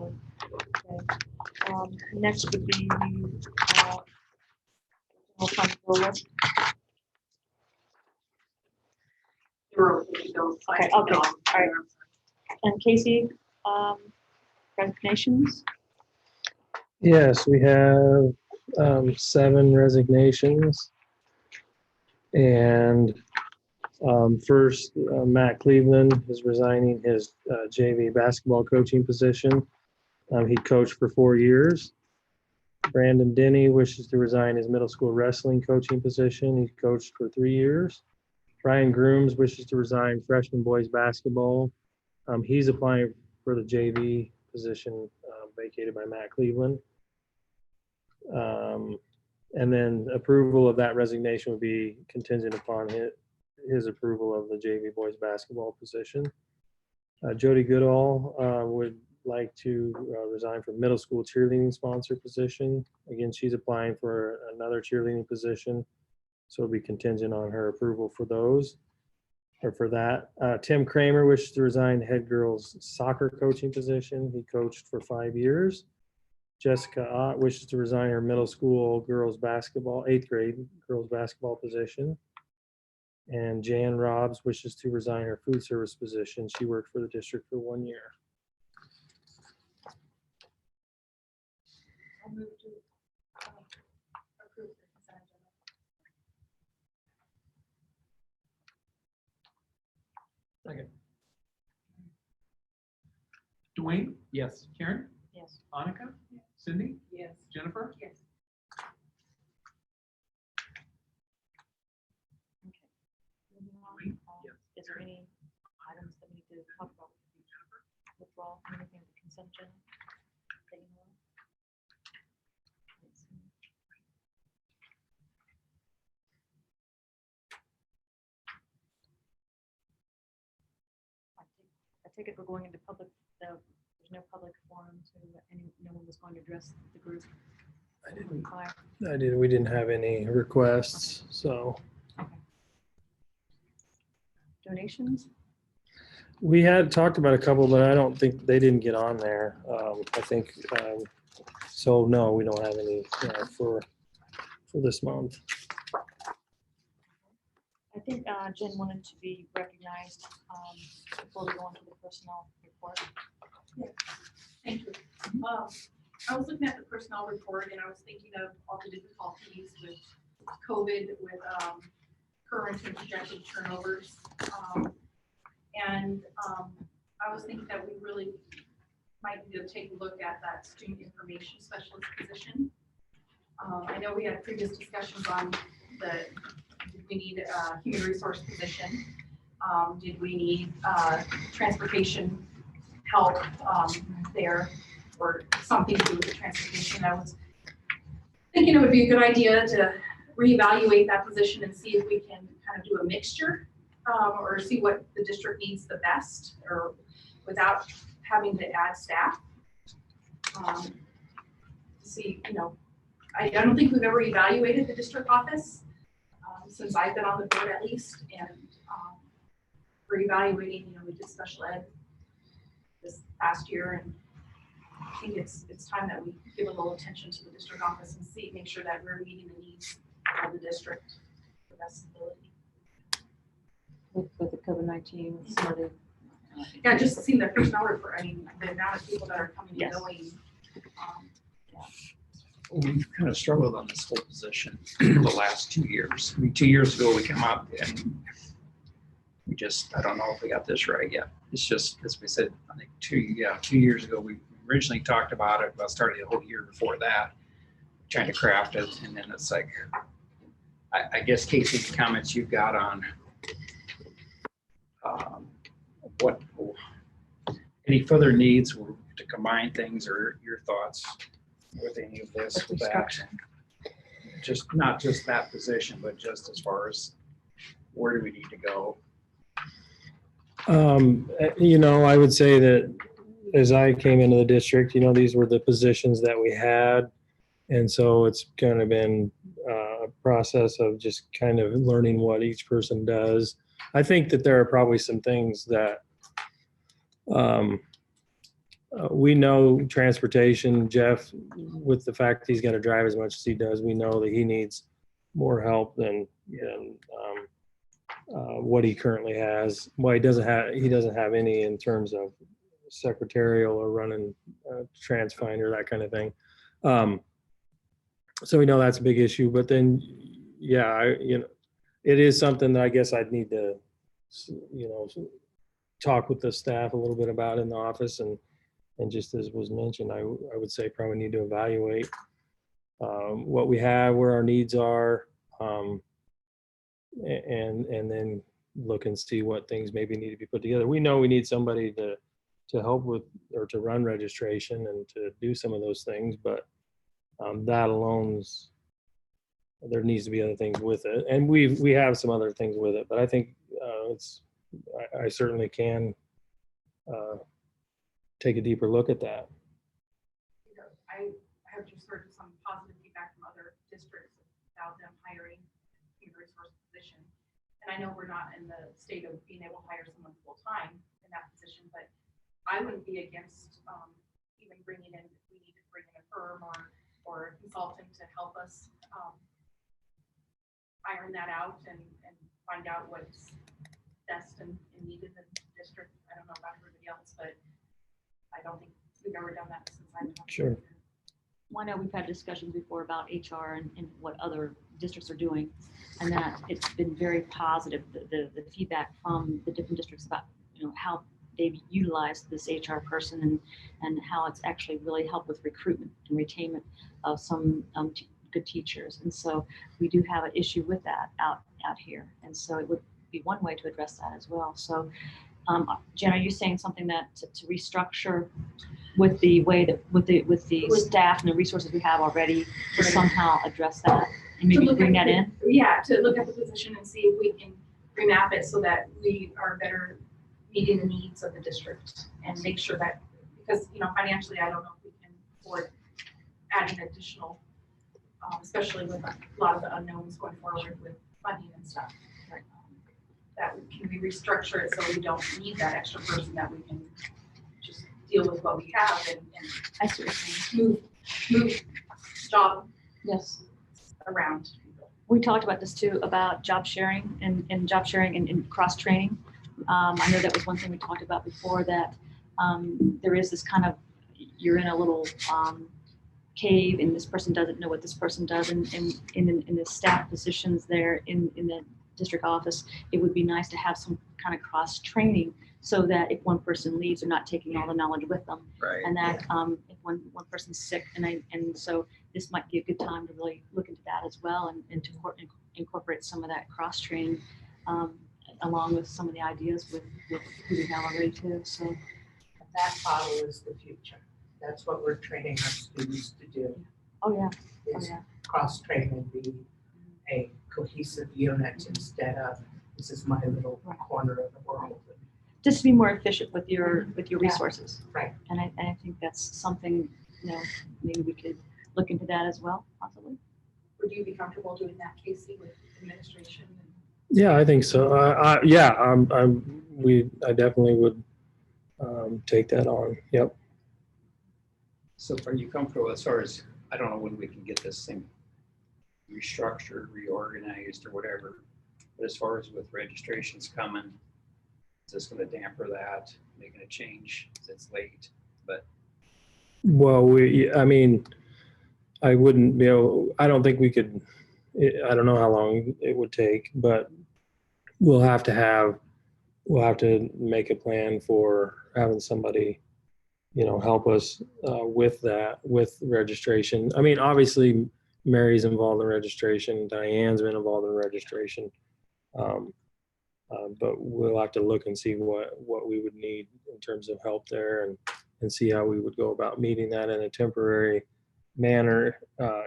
probably. Okay. Next would be general fund roll. Okay, all right. And Casey, resignations? Yes, we have 7 resignations. And first, Matt Cleveland is resigning his JV basketball coaching position. He coached for 4 years. Brandon Denny wishes to resign his middle school wrestling coaching position. He coached for 3 years. Ryan Grooms wishes to resign freshman boys basketball. He's applying for the JV position vacated by Matt Cleveland. And then approval of that resignation would be contingent upon his approval of the JV boys basketball position. Jody Goodall would like to resign from middle school cheerleading sponsor position. Again, she's applying for another cheerleading position, so it'll be contingent on her approval for those, or for that. Tim Kramer wishes to resign head girls soccer coaching position. He coached for 5 years. Jessica Ott wishes to resign her middle school girls basketball, 8th grade girls basketball position. And Jan Robbs wishes to resign her food service position. She worked for the district for 1 year. I'll move to approve the consent agenda. Second. Dwayne? Yes. Karen? Yes. Annika? Cindy? Yes. Jennifer? Yes. Okay. Moving on, Wait, yes. is there any items that we need to talk about? Withdrawal, anything with the consent agenda? Taking away? Let's see. I take it we're going into public, there's no public forum, so no one was going to address the group. I didn't. Fire. We didn't have any requests, so. Okay. Donations? We had talked about a couple, but I don't think they didn't get on there. I think, so no, we don't have any for this month. I think Jen wanted to be recognized before we go into the personnel report. Thank you. I was looking at the personnel report and I was thinking of all the difficulties with COVID, with current and projected turnovers. I was thinking that we really might need to take a look at that student information specialist position. I know we had previous discussions on did we need a human resource position? Did we need transportation help there, or something to do with the transportation? I was thinking it would be a good idea to reevaluate that position and see if we can kind of do a mixture, or see what the district needs the best, or without having to add staff. See, I don't think we've ever evaluated the district office since I've been on the board, at least, and we're evaluating. We did special ed this past year, and I think it's time that we give a little attention to the district office and make sure that we're meeting the needs of the district to the best ability. With the COVID-19, some of the Yeah, just seeing the personnel report. I mean, the amount of people that are coming Yes. and going. We've kind of struggled on this whole position for the last 2 years. I mean, 2 years ago, we came up and we just, I don't know if we got this right yet. It's just, as we said, I think 2 years ago, we originally talked about it, but started the whole year before that, trying to craft it. And then it's like, I guess, Casey, the comments you've got on what, any further needs to combine things, or your thoughts with any of this, with that? Just not just that position, but just as far as where do we need to go? I would say that as I came into the district, these were the positions that we had. And so it's kind of been a process of just kind of learning what each person does. I think that there are probably some things that We know transportation, Jeff, with the fact he's got to drive as much as he does, we know that he needs more help than what he currently has. Well, he doesn't have any in terms of secretarial or running TransFinder, that kind of thing. So we know that's a big issue, but then, yeah, it is something that I guess I'd need to, talk with the staff a little bit about in the office, and just as was mentioned, I would say probably need to evaluate what we have, where our needs are, and then look and see what things maybe need to be put together. We know we need somebody to help with or to run registration and to do some of those things, but that alone, there needs to be other things with it, and we have some other things with it. But I think I certainly can take a deeper look at that. I have just heard some positive feedback from other districts about them hiring human resource position. And I know we're not in the state of being able to hire someone full-time in that position, but I wouldn't be against even bringing in, if we need to bring in a firm or a consultant to help us iron that out and find out what's best and needed in the district. I don't know about everybody else, but I don't think we've ever done that since I've been Sure. Well, I know we've had discussions before about HR and what other districts are doing, and that it's been very positive, the feedback from the different districts about, how they've utilized this HR person and how it's actually really helped with recruitment and retainment of some good teachers. And so we do have an issue with that out here. And so it would be one way to address that as well. So Jen, are you saying something that to restructure with the way that with the staff and the resources we have already to somehow address that and maybe bring that in? Yeah, to look at the position and see if we can remap it so that we are better meeting the needs of the district and make sure that, because financially I don't know if we can afford adding additional, especially with a lot of the unknowns going forward with funding and stuff. That can we restructure it so we don't need that extra person, that we can just deal with what we have and I see what you're saying. move job around people. We talked about this too, about job sharing and job sharing and cross training. I know that was one thing we talked about before, that there is this kind of, you're in a little cave and this person doesn't know what this person does, and in the staff positions there in the district office, it would be nice to have some kind of cross training so that if one person leaves, they're not taking all the knowledge with them. Right. And that if one person's sick, and so this might be a good time to really look into that as well, and to incorporate some of that cross training along with some of the ideas with who we have already too. So that model is the future. That's what we're training our students to do. oh yeah, Is cross-train and be a cohesive unit instead of this is my little corner of the world. just to be more efficient with your resources. Right. And I think that's something, maybe we could look into that as well, possibly. Would you be comfortable doing that, Casey, with administration? Yeah, I think so. I definitely would take that on. Yep. So are you comfortable as far as, I don't know when we can get this thing restructured, reorganized or whatever, but as far as with registrations coming, is this going to damper that, making a change as it's late? But Well, I wouldn't be able, I don't think we could, I don't know how long it would take, but we'll have to make a plan for having somebody, help us with that, with registration. I mean, obviously Mary's involved in registration, Diane's been involved in registration. But we'll have to look and see what we would need in terms of help there, and see how we would go about meeting that in a temporary manner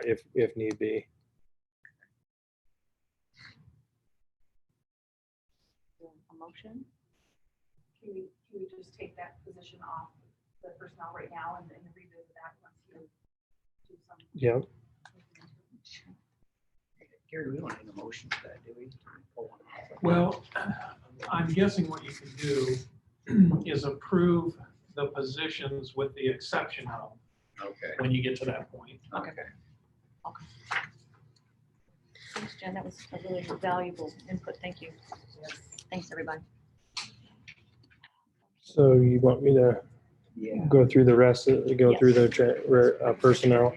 if need be. A motion? Can we just take that position off the personnel right now and then revisit that once you do some? Yep. Gary, we don't need a motion for that, do we? Well, I'm guessing what you can do is approve the positions with the exception of Okay. when you get to that point. Okay. Thanks, Jen. That was a really valuable input. Thank you. Thanks, everybody. So you want me to Yeah. go through the rest, Yes. through the personnel?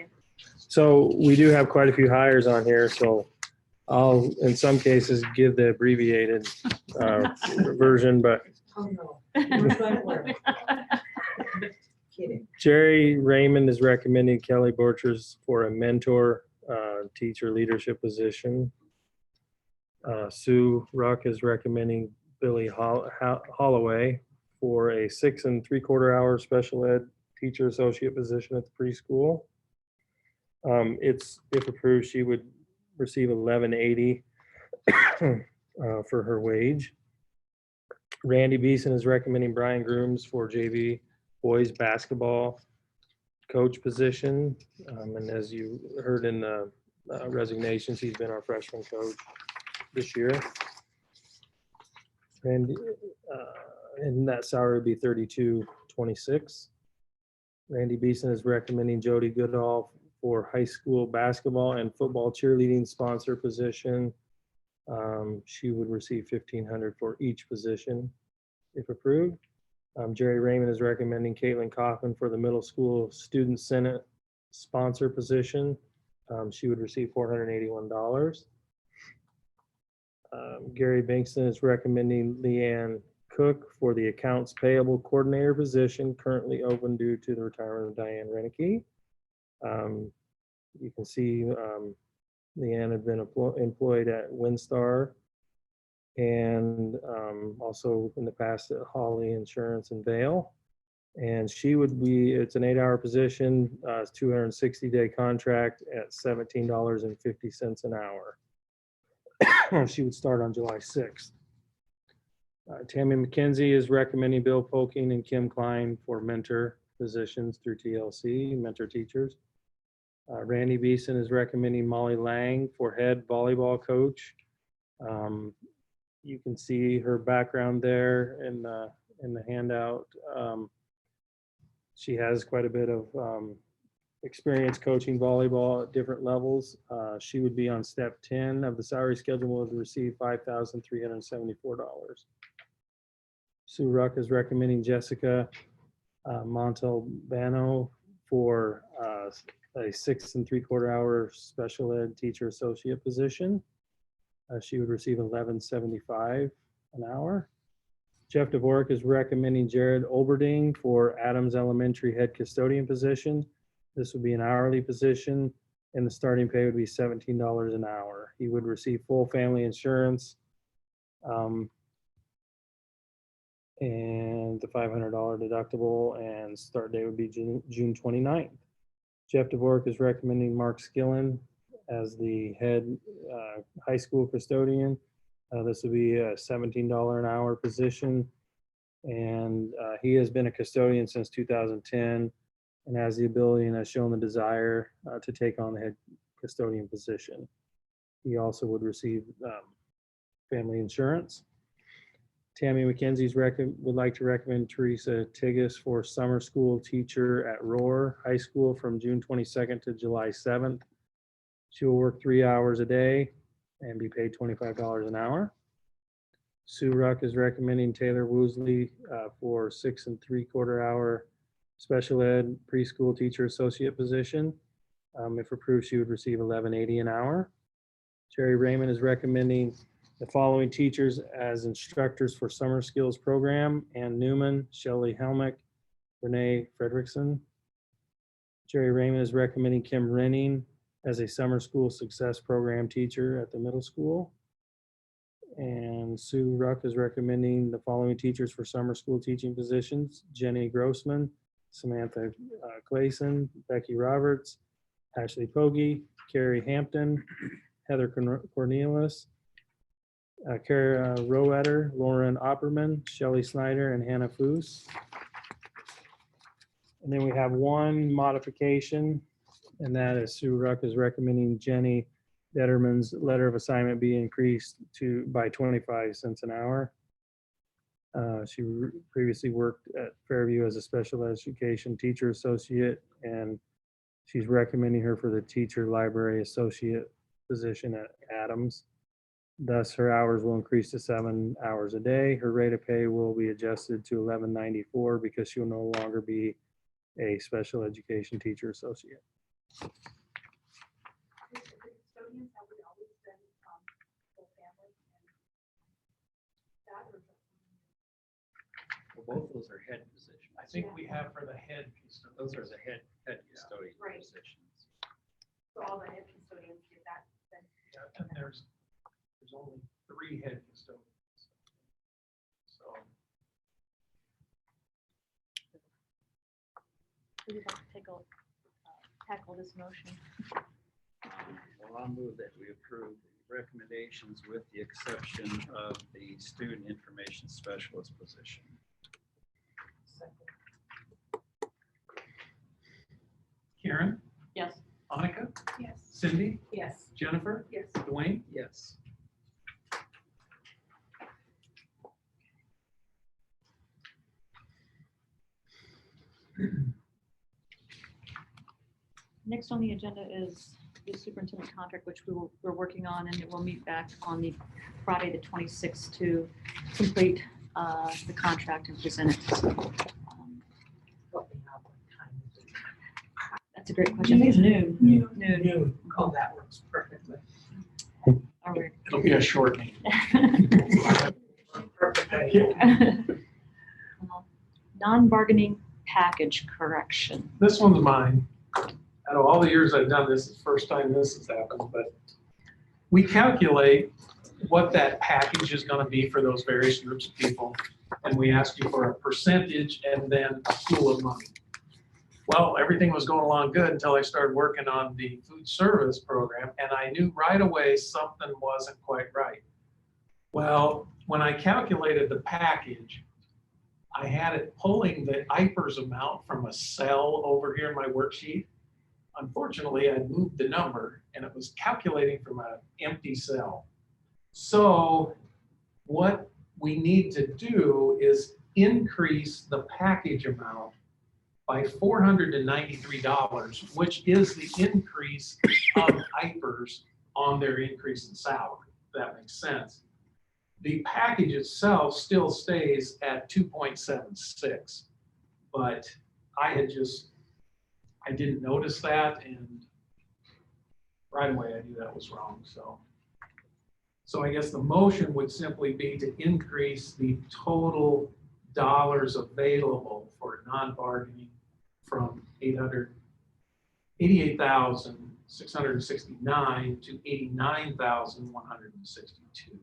So we do have quite a few hires on here, so I'll, in some cases, give the abbreviated version, but Oh, no. Don't worry. Kidding. Jerry Raymond is recommending Kelly Borchers for a mentor teacher leadership position. Sue Ruck is recommending Billy Holloway for a 6 3/4 hour special ed teacher associate position at the preschool. If approved, she would receive $11.80 for her wage. Randy Beeson is recommending Brian Grooms for JV boys basketball coach position. And as you heard in the resignations, he's been our freshman coach this year. And that salary would be $32.26. Randy Beeson is recommending Jody Goodall for high school basketball and football cheerleading sponsor position. She would receive $1,500 for each position if approved. Jerry Raymond is recommending Caitlin Kaufman for the middle school student senate sponsor position. She would receive $481. Gary Bankston is recommending Leanne Cook for the accounts payable coordinator position currently open due to the retirement of Diane Renicky. You can see Leanne had been employed at Windstar and also in the past at Holly Insurance and Vale. And she would be, it's an 8-hour position, 260-day contract at $17.50 an hour. She would start on July 6th. Tammy McKenzie is recommending Bill Polking and Kim Klein for mentor positions through TLC, mentor teachers. Randy Beeson is recommending Molly Lang for head volleyball coach. You can see her background there in the handout. She has quite a bit of experience coaching volleyball at different levels. She would be on step 10 of the salary schedule and would receive $5,374. Sue Ruck is recommending Jessica Montalbano for a 6 3/4 hour special ed teacher associate position. She would receive $11.75 an hour. Jeff Dvorak is recommending Jared Olberding for Adams Elementary head custodian position. This would be an hourly position and the starting pay would be $17 an hour. He would receive full family insurance and the $500 deductible, and start date would be June 29th. Jeff Dvorak is recommending Mark Skillen as the head high school custodian. This would be a $17 an hour position. And he has been a custodian since 2010 and has the ability and has shown the desire to take on the head custodian position. He also would receive family insurance. Tammy McKenzie's would like to recommend Teresa Tigas for summer school teacher at Roar High School from June 22nd to July 7th. She will work 3 hours a day and be paid $25 an hour. Sue Ruck is recommending Taylor Woosley for 6 3/4 hour special ed preschool teacher associate position. If approved, she would receive $11.80 an hour. Jerry Raymond is recommending the following teachers as instructors for summer skills program: Ann Newman, Shelley Helmick, Renee Fredrickson. Jerry Raymond is recommending Kim Renning as a summer school success program teacher at the middle school. And Sue Ruck is recommending the following teachers for summer school teaching positions: Jenny Grossman, Samantha Clayson, Becky Roberts, Ashley Pogge, Carrie Hampton, Heather Cornelius, Kara Roetter, Lauren Opperman, Shelley Snyder, and Hannah Foos. And then we have one modification, and that is Sue Ruck is recommending Jenny Detterman's letter of assignment be increased by 25 cents an hour. She previously worked at Fairview as a special education teacher associate, and she's recommending her for the teacher library associate position at Adams. Thus, her hours will increase to 7 hours a day. Her rate of pay will be adjusted to $11.94 because she'll no longer be a special education teacher associate. With the custodians, have we always been full family and that or just? Well, both those are head positions. I think we have for the head custodian. Those are the head custodian Right. positions. So all the head custodians get that then? Yeah, and there's only 3 head custodians. So Who would like to tackle this motion? Well, I'll move that we approve the recommendations with the exception of the student information specialist position. Karen, Yes. Annika, Yes. Cindy, Yes. Jennifer, Yes. Dwayne. Yes. Next on the agenda is the superintendent contract, which we're working on, and we'll meet back on the Friday, the 26th, to complete the contract and present it. So, What we have, what time is it? that's a great question. I think it's noon. Noon. Noon. Noon. Oh, that works perfectly. All right. It'll be a short meeting. Perfect. Non-bargaining package correction. This one's mine. Out of all the years I've done this, it's the first time this has happened, but we calculate what that package is going to be for those various groups of people. And we ask you for a percentage and then a pool of money. Well, everything was going along good until I started working on the food service program, and I knew right away something wasn't quite right. Well, when I calculated the package, I had it pulling the IPERS amount from a cell over here in my worksheet. Unfortunately, I moved the number and it was calculating from an empty cell. So what we need to do is increase the package amount by $493, which is the increase of IPERS on their increase in salary, if that makes sense. The package itself still stays at 2.76, but I didn't notice that, and right away I knew that was wrong. So I guess the motion would simply be to increase the total dollars available for non-bargaining from 88,669 to 89,162.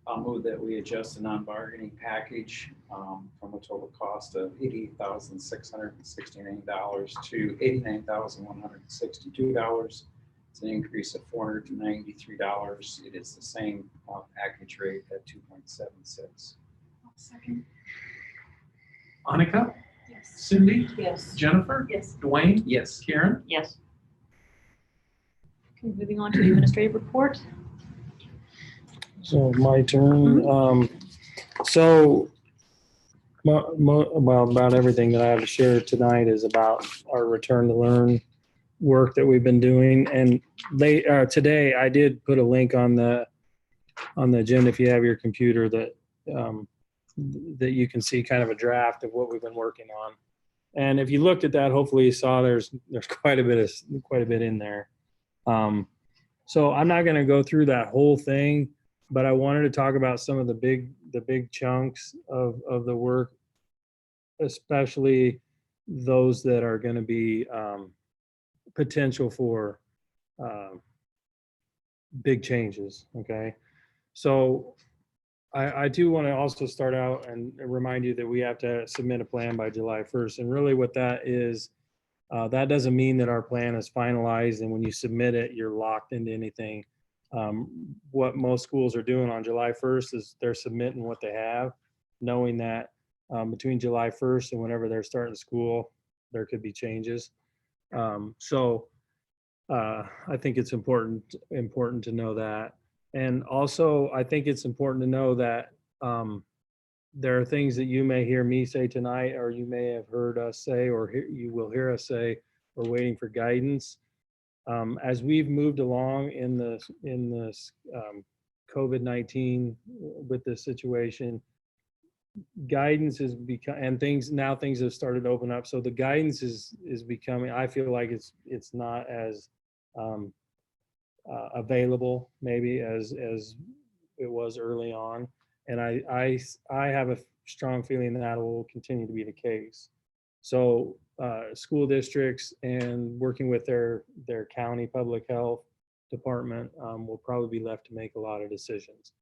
I'll move that we adjust the non-bargaining package from a total cost of $88,669 to $89,162. It's an increase of $493. It is the same package rate at 2.76. Second. Annika, Yes. Cindy, Yes. Jennifer, Yes. Dwayne, Yes. Karen. Yes. Okay, moving on to the administrative report. So my turn. So well, about everything that I have to share tonight is about our return to learn work that we've been doing. And today I did put a link on the agenda if you have your computer that you can see kind of a draft of what we've been working on. And if you looked at that, hopefully you saw there's quite a bit in there. So I'm not going to go through that whole thing, but I wanted to talk about some of the big chunks of the work, especially those that are going to be potential for big changes. Okay. So I do want to also start out and remind you that we have to submit a plan by July 1st. And really what that is, that doesn't mean that our plan is finalized and when you submit it, you're locked into anything. What most schools are doing on July 1st is they're submitting what they have, knowing that between July 1st and whenever they're starting school, there could be changes. So I think it's important to know that. And also, I think it's important to know that there are things that you may hear me say tonight, or you may have heard us say, or you will hear us say, we're waiting for guidance. As we've moved along in this COVID-19 with this situation, guidance is become, and things have started to open up. So the guidance is becoming, I feel like it's not as available maybe as it was early on. And I have a strong feeling that will continue to be the case. So school districts and working with their county public health department will probably be left to make a lot of decisions.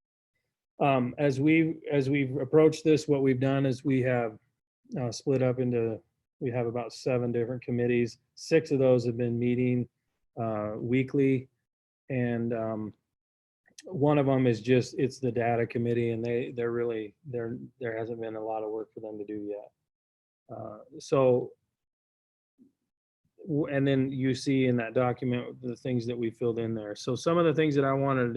As we've approached this, what we've done is we have split up into, we have about 7 different committees. 6 of those have been meeting weekly, and one of them is just, it's the data committee, and there hasn't been a lot of work for them to do yet. And then you see in that document the things that we filled in there. So some of the things that I wanted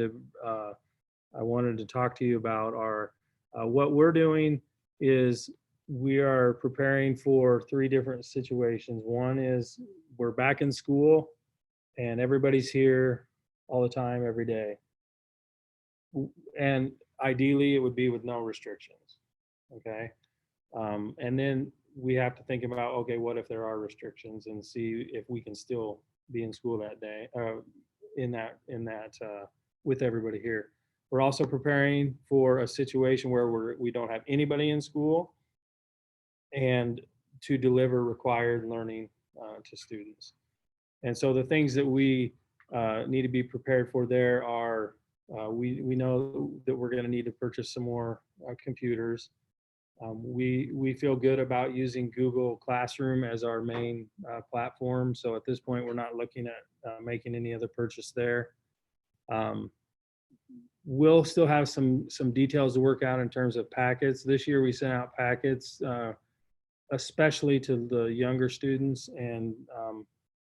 to talk to you about are what we're doing is we are preparing for 3 different situations. One is we're back in school and everybody's here all the time, every day. And ideally it would be with no restrictions, okay? And then we have to think about, okay, what if there are restrictions, and see if we can still be in school that day, with everybody here. We're also preparing for a situation where we don't have anybody in school, and to deliver required learning to students. And so the things that we need to be prepared for there are, we know that we're going to need to purchase some more computers. We feel good about using Google Classroom as our main platform. So at this point, we're not looking at making any other purchase there. We'll still have some details to work out in terms of packets. This year we sent out packets, especially to the younger students, and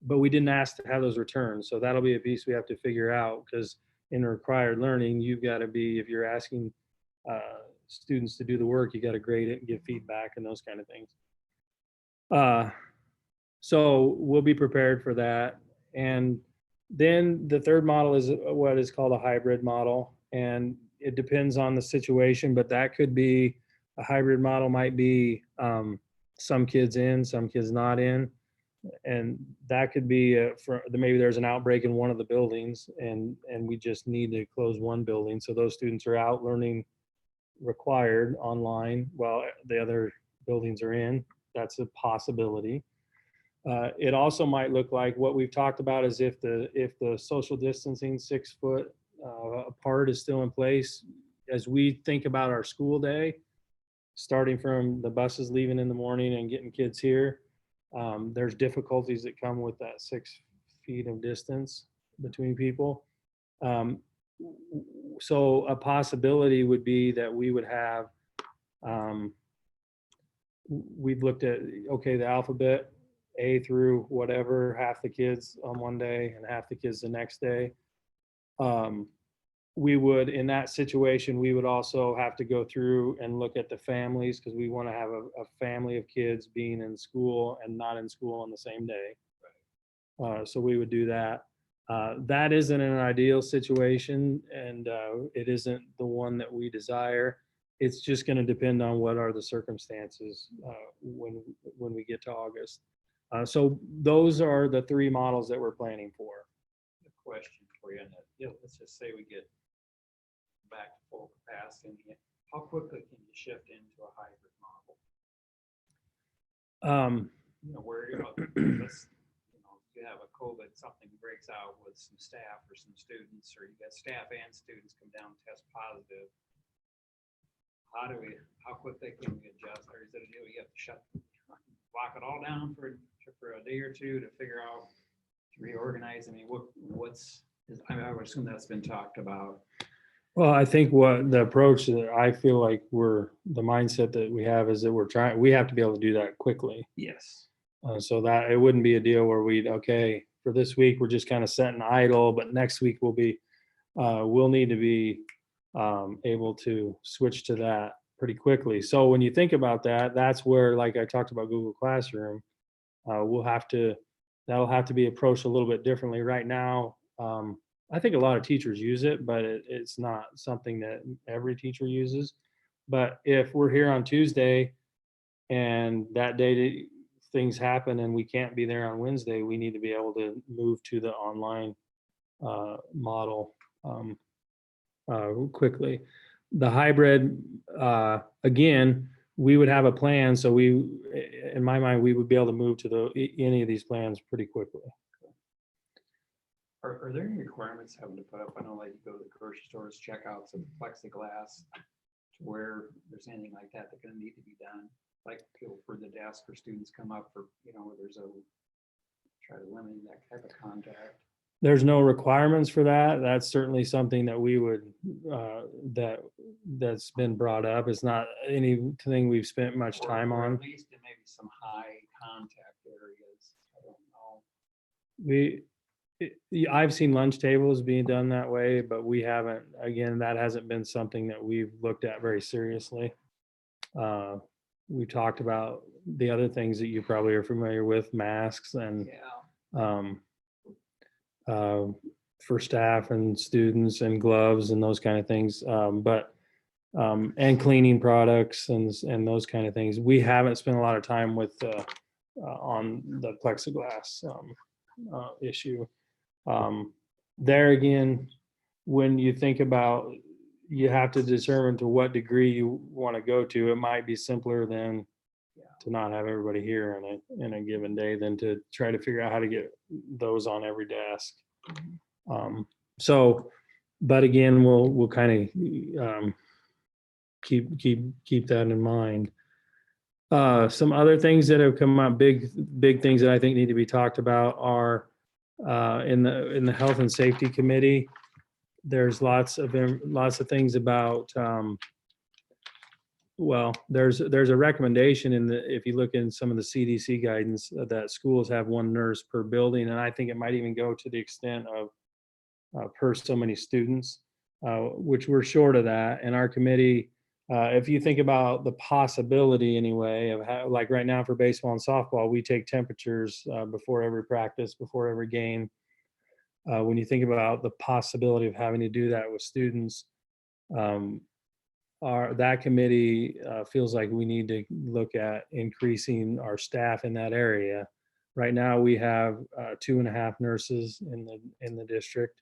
but we didn't ask to have those returned. So that'll be a piece we have to figure out, because in required learning, you've got to be, if you're asking students to do the work, you got to grade it and give feedback and those kind of things. So we'll be prepared for that. And then the third model is what is called a hybrid model. And it depends on the situation, but that could be, a hybrid model might be some kids in, some kids not in. And that could be maybe there's an outbreak in one of the buildings, and we just need to close one building. So those students are out learning required online while the other buildings are in. That's a possibility. It also might look like what we've talked about is if the social distancing 6 foot apart is still in place, as we think about our school day, starting from the buses leaving in the morning and getting kids here, there's difficulties that come with that 6 feet of distance between people. So a possibility would be that we would have, we've looked at, okay, the alphabet, A through whatever, half the kids on one day and half the kids the next day. We would, in that situation, we would also have to go through and look at the families, because we want to have a family of kids being in school and not in school on the same day. So we would do that. That isn't an ideal situation, and it isn't the one that we desire. It's just going to depend on what are the circumstances when we get to August. So those are the 3 models that we're planning for. A question for you on that. Yeah, let's just say we get back to full capacity. How quickly can you shift into a hybrid model? Where you have a COVID, something breaks out with some staff or some students, or you got staff and students come down and test positive. How quickly can we adjust? Or is it a deal you have to lock it all down for a day or two to figure out, to reorganize? I mean, I would assume that's been talked about. Well, I think what the approach that I feel like the mindset that we have is that we have to be able to do that quickly. Yes. So that it wouldn't be a deal where okay, for this week, we're just kind of sitting idle, but next week we'll be, we'll need to be able to switch to that pretty quickly. So when you think about that, that's where, like I talked about Google Classroom, that'll have to be approached a little bit differently. Right now, I think a lot of teachers use it, but it's not something that every teacher uses. But if we're here on Tuesday and that day things happen and we can't be there on Wednesday, we need to be able to move to the online model quickly. The hybrid, again, we would have a plan. So in my mind, we would be able to move to any of these plans pretty quickly. Are there any requirements having to put up? I know like you go to the grocery stores, checkouts of plexiglass, to where there's anything like that that's gonna need to be done, like for the desk or students come up for, where there's try to limit that type of contact. There's no requirements for that. That's certainly something that we would, that's been brought up. It's not anything we've spent much time Or on. at least in maybe some high contact areas. I don't know. I've seen lunch tables being done that way, but we haven't, again, that hasn't been something that we've looked at very seriously. We talked about the other things that you probably are familiar with, masks and Yeah. for staff and students and gloves and those kind of things. And cleaning products and those kind of things. We haven't spent a lot of time with on the plexiglass issue. There again, when you think about, you have to determine to what degree you want to go to. It might be simpler than to not have everybody here in a given day than to try to figure out how to get those on every desk. But again, we'll kind of keep that in mind. Some other things that have come up, big things that I think need to be talked about are in the Health and Safety Committee. There's lots of things about. Well, there's a recommendation if you look in some of the CDC guidance that schools have one nurse per building, and I think it might even go to the extent of per so many students, which we're short of that. And our committee, if you think about the possibility anyway of how, like right now for baseball and softball, we take temperatures before every practice, before every game. When you think about the possibility of having to do that with students, that committee feels like we need to look at increasing our staff in that area. Right now we have 2.5 nurses in the district.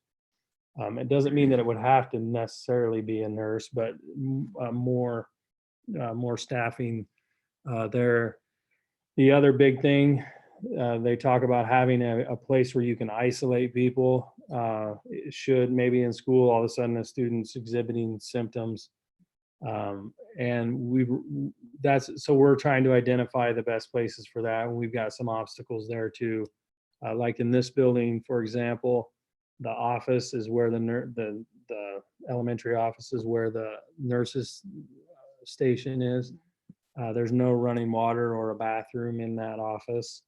It doesn't mean that it would have to necessarily be a nurse, but more staffing there. The other big thing, they talk about having a place where you can isolate people. Should maybe in school all of a sudden a student's exhibiting symptoms, and so we're trying to identify the best places for that, and we've got some obstacles there too. Like in this building, for example, the office is where the elementary office is where the nurses station is. There's no running water or a bathroom in that office.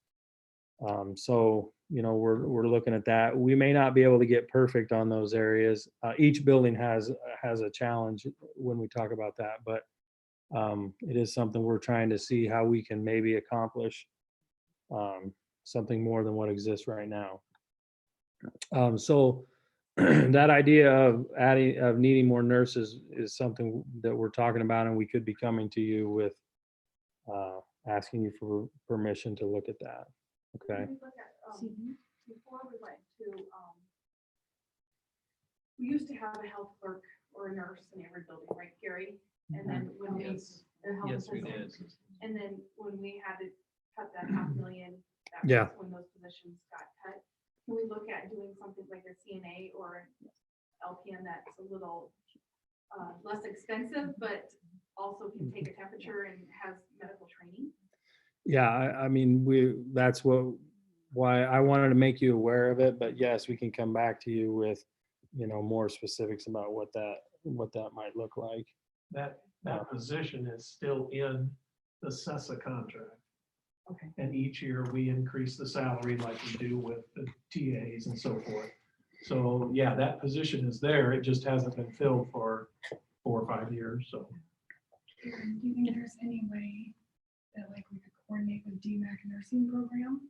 So, we're looking at that. We may not be able to get perfect on those areas. Each building has a challenge when we talk about that, but it is something we're trying to see how we can maybe accomplish something more than what exists right now. So that idea of needing more nurses is something that we're talking about, and we could be coming to you with asking you for permission to look at that. Okay. Can we look at, before we went to, we used to have a health clerk or a nurse in every building, right, Gary? And then when we, Yes. the health Yes, we assistant, did. and then when we had to cut that $500,000, that Yeah. was when those positions got cut. Can we look at doing something like a CNA or an LPN that's a little less expensive, but also can take a temperature and has medical training? Yeah, I mean, that's why I wanted to make you aware of it, but yes, we can come back to you with, more specifics about what that might look like. That position is still in the CESA contract. Okay. And each year we increase the salary like we do with the TAs and so forth. So, yeah, that position is there. It just hasn't been filled for 4 or 5 years, so. Karen, do you think there's any way that like we could coordinate with DMAC nursing program?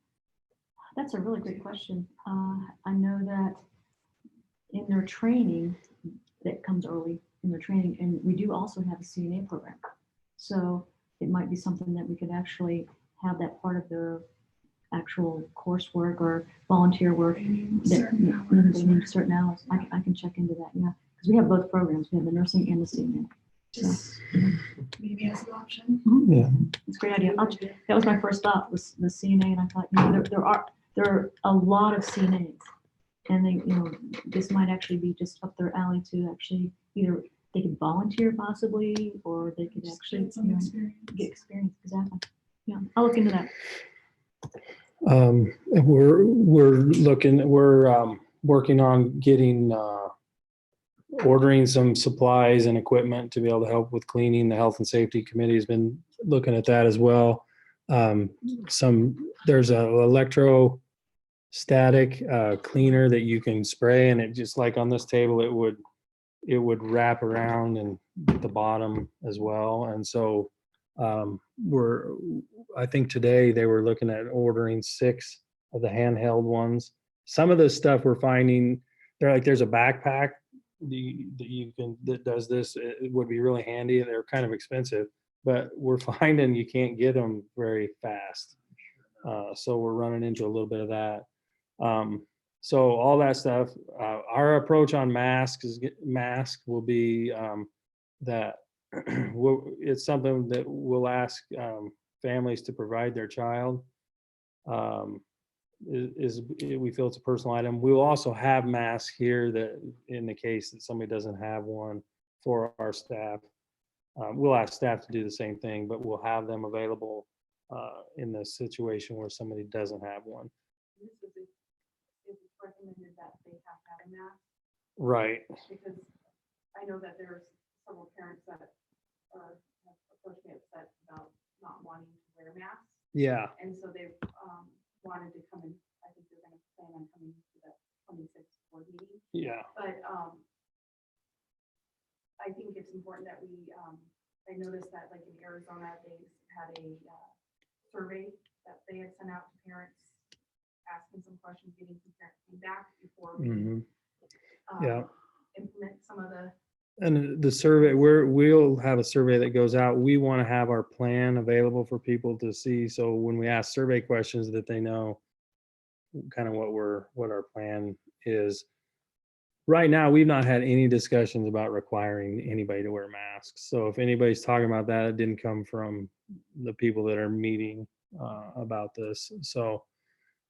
That's a really great question. I know that in their training, that comes early in their training, and we do also have a CNA program. So it might be something that we could actually have that part of their actual coursework or volunteer work. They need That certain they need hours. certain hours. I can check into that, yeah. Because we have both programs. We have the nursing and the CNA. Just maybe as an option. Yeah. It's a great idea. That was my first thought, was the CNA, and I thought, there are a lot of CNAs, and this might actually be just up their alley to actually either they could volunteer possibly, or they could Just actually get some experience. get experience. Exactly. Yeah, I'll look into that. We're working on getting, ordering some supplies and equipment to be able to help with cleaning. The Health and Safety Committee has been looking at that as well. There's a electrostatic cleaner that you can spray, and it just like on this table, it would wrap around and at the bottom as well. And so I think today they were looking at ordering 6 of the handheld ones. Some of the stuff we're finding, there's a backpack that does this. It would be really handy. They're kind of expensive, but we're finding you can't get them very fast. So we're running into a little bit of that. So all that stuff, our approach on mask will be that it's something that we'll ask families to provide their child. We feel it's a personal item. We'll also have masks here that in the case that somebody doesn't have one for our staff. We'll ask staff to do the same thing, but we'll have them available in the situation where somebody doesn't have one. Is it recommended that they have to have a mask? Right. Because I know that there's several parents that are approached me upset about not wanting to wear masks. Yeah. And so they've wanted to come in. I think they're going to plan on coming to the 26th board meeting. Yeah. But I think it's important that we, I noticed that like in Arizona, they had a survey that they had sent out to parents, asking some questions, getting some parent feedback before we Yeah. implement some of the. And the survey, we'll have a survey that goes out. We want to have our plan available for people to see. So when we ask survey questions, that they know kind of what our plan is. Right now, we've not had any discussions about requiring anybody to wear masks. So if anybody's talking about that, it didn't come from the people that are meeting about this. So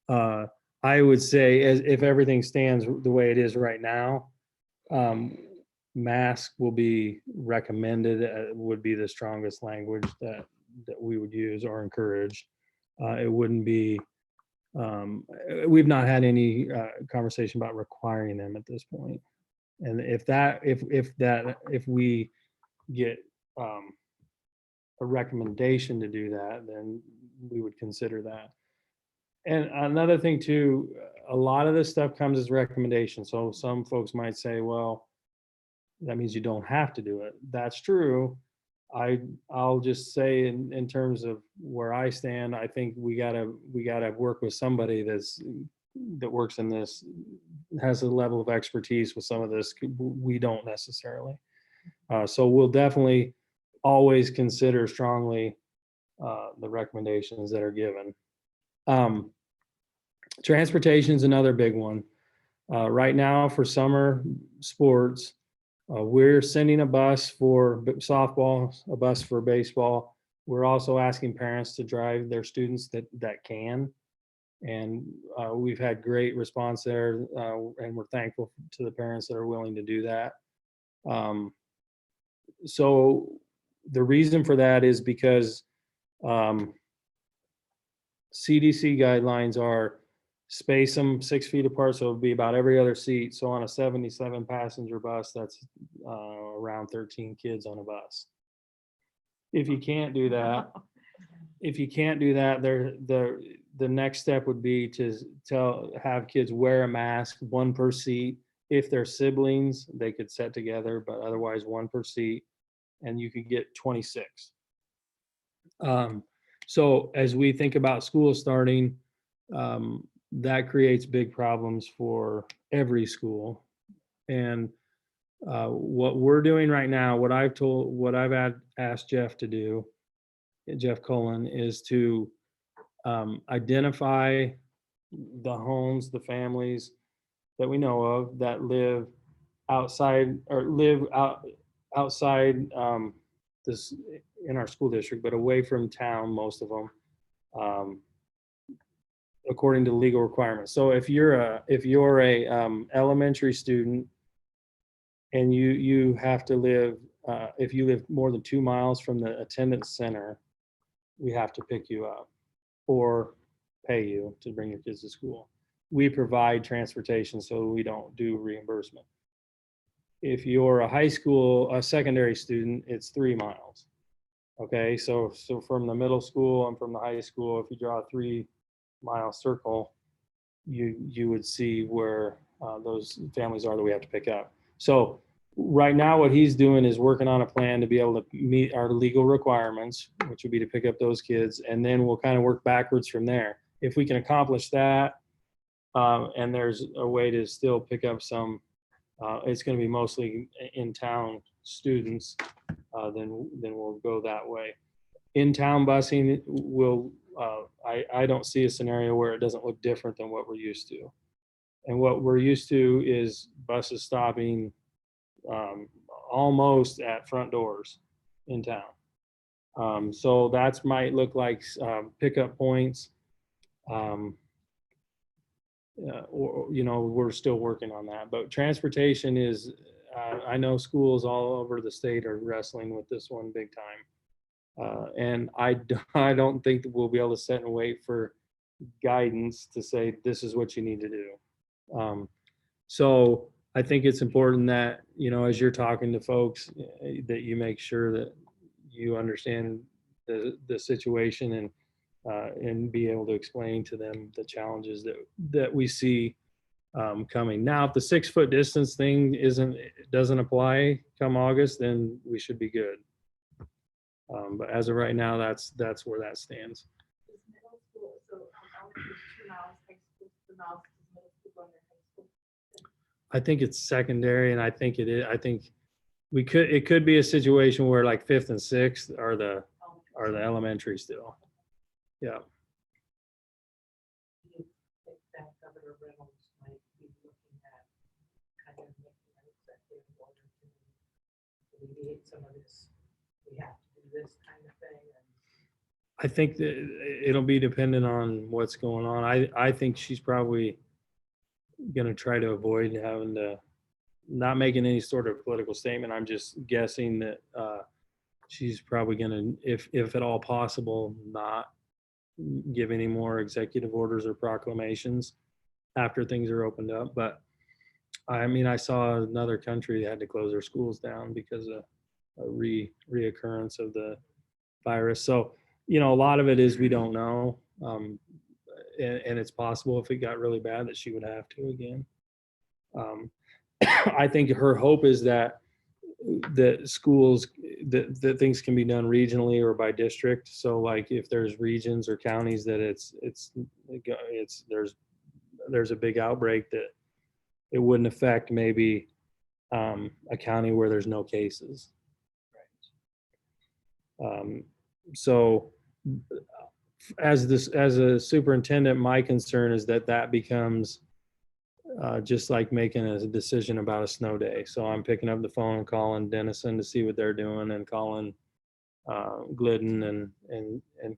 I would say, if everything stands the way it is right now, mask will be recommended, would be the strongest language that we would use or encourage. It wouldn't be, we've not had any conversation about requiring them at this point. And if we get a recommendation to do that, then we would consider that. And another thing too, a lot of this stuff comes as recommendations. So some folks might say, well, that means you don't have to do it. That's true. I'll just say in terms of where I stand, I think we gotta work with somebody that works in this, has a level of expertise with some of this. We don't necessarily. So we'll definitely always consider strongly the recommendations that are given. Transportation is another big one. Right now for summer sports, we're sending a bus for softball, a bus for baseball. We're also asking parents to drive their students that can. And we've had great response there, and we're thankful to the parents that are willing to do that. So the reason for that is because CDC guidelines are space them 6 feet apart, so it'll be about every other seat. So on a 77 passenger bus, that's around 13 kids on a bus. If you can't do that, the next step would be to have kids wear a mask, one per seat. If they're siblings, they could sit together, but otherwise one per seat, and you could get 26. So as we think about school starting, that creates big problems for every school. And what we're doing right now, what I've asked Jeff to do, Jeff Cullen, is to identify the homes, the families that we know of that live outside or outside this in our school district, but away from town, most of them, according to legal requirements. So if you're a elementary student and you have to live, if you live more than 2 miles from the attendance center, we have to pick you up or pay you to bring your kids to school. We provide transportation, so we don't do reimbursement. If you're a secondary student, it's 3 miles. Okay, so from the middle school and from the high school, if you draw a 3-mile circle, you would see where those families are that we have to pick up. So right now what he's doing is working on a plan to be able to meet our legal requirements, which would be to pick up those kids, and then we'll kind of work backwards from there. If we can accomplish that, and there's a way to still pick up some, it's going to be mostly in-town students, then we'll go that way. In-town busing will, I don't see a scenario where it doesn't look different than what we're used to. And what we're used to is buses stopping almost at front doors in town. So that might look like pickup points. Or, we're still working on that. But transportation is, I know schools all over the state are wrestling with this one big time. And I don't think that we'll be able to sit and wait for guidance to say, this is what you need to do. So I think it's important that, as you're talking to folks, that you make sure that you understand the situation and be able to explain to them the challenges that we see coming. Now, if the 6-foot distance thing doesn't apply come August, then we should be good. But as of right now, that's where that stands. Is middle school, so elementary is 2 miles, high school is 2 miles, is middle school going to high school? I think it's secondary, and I think it is. I think it could be a situation where like 5th and 6th are the elementary still. Yeah. Do you think that Governor Reynolds might be looking at kind of making an executive order to alleviate some of this, we have to do this kind of thing? I think that it'll be dependent on what's going on. I think she's probably going to try to avoid having to not making any sort of political statement. I'm just guessing that she's probably going to, if at all possible, not give any more executive orders or proclamations after things are opened up. But I mean, I saw another country that had to close their schools down because of a reoccurrence of the virus. So, a lot of it is we don't know. And it's possible if it got really bad that she would have to again. I think her hope is that schools, that things can be done regionally or by district. So like if there's regions or counties that there's a big outbreak, that it wouldn't affect maybe a county where there's no cases. So as a superintendent, my concern is that becomes just like making a decision about a snow day. So I'm picking up the phone and calling Denison to see what they're doing, and calling Glidden and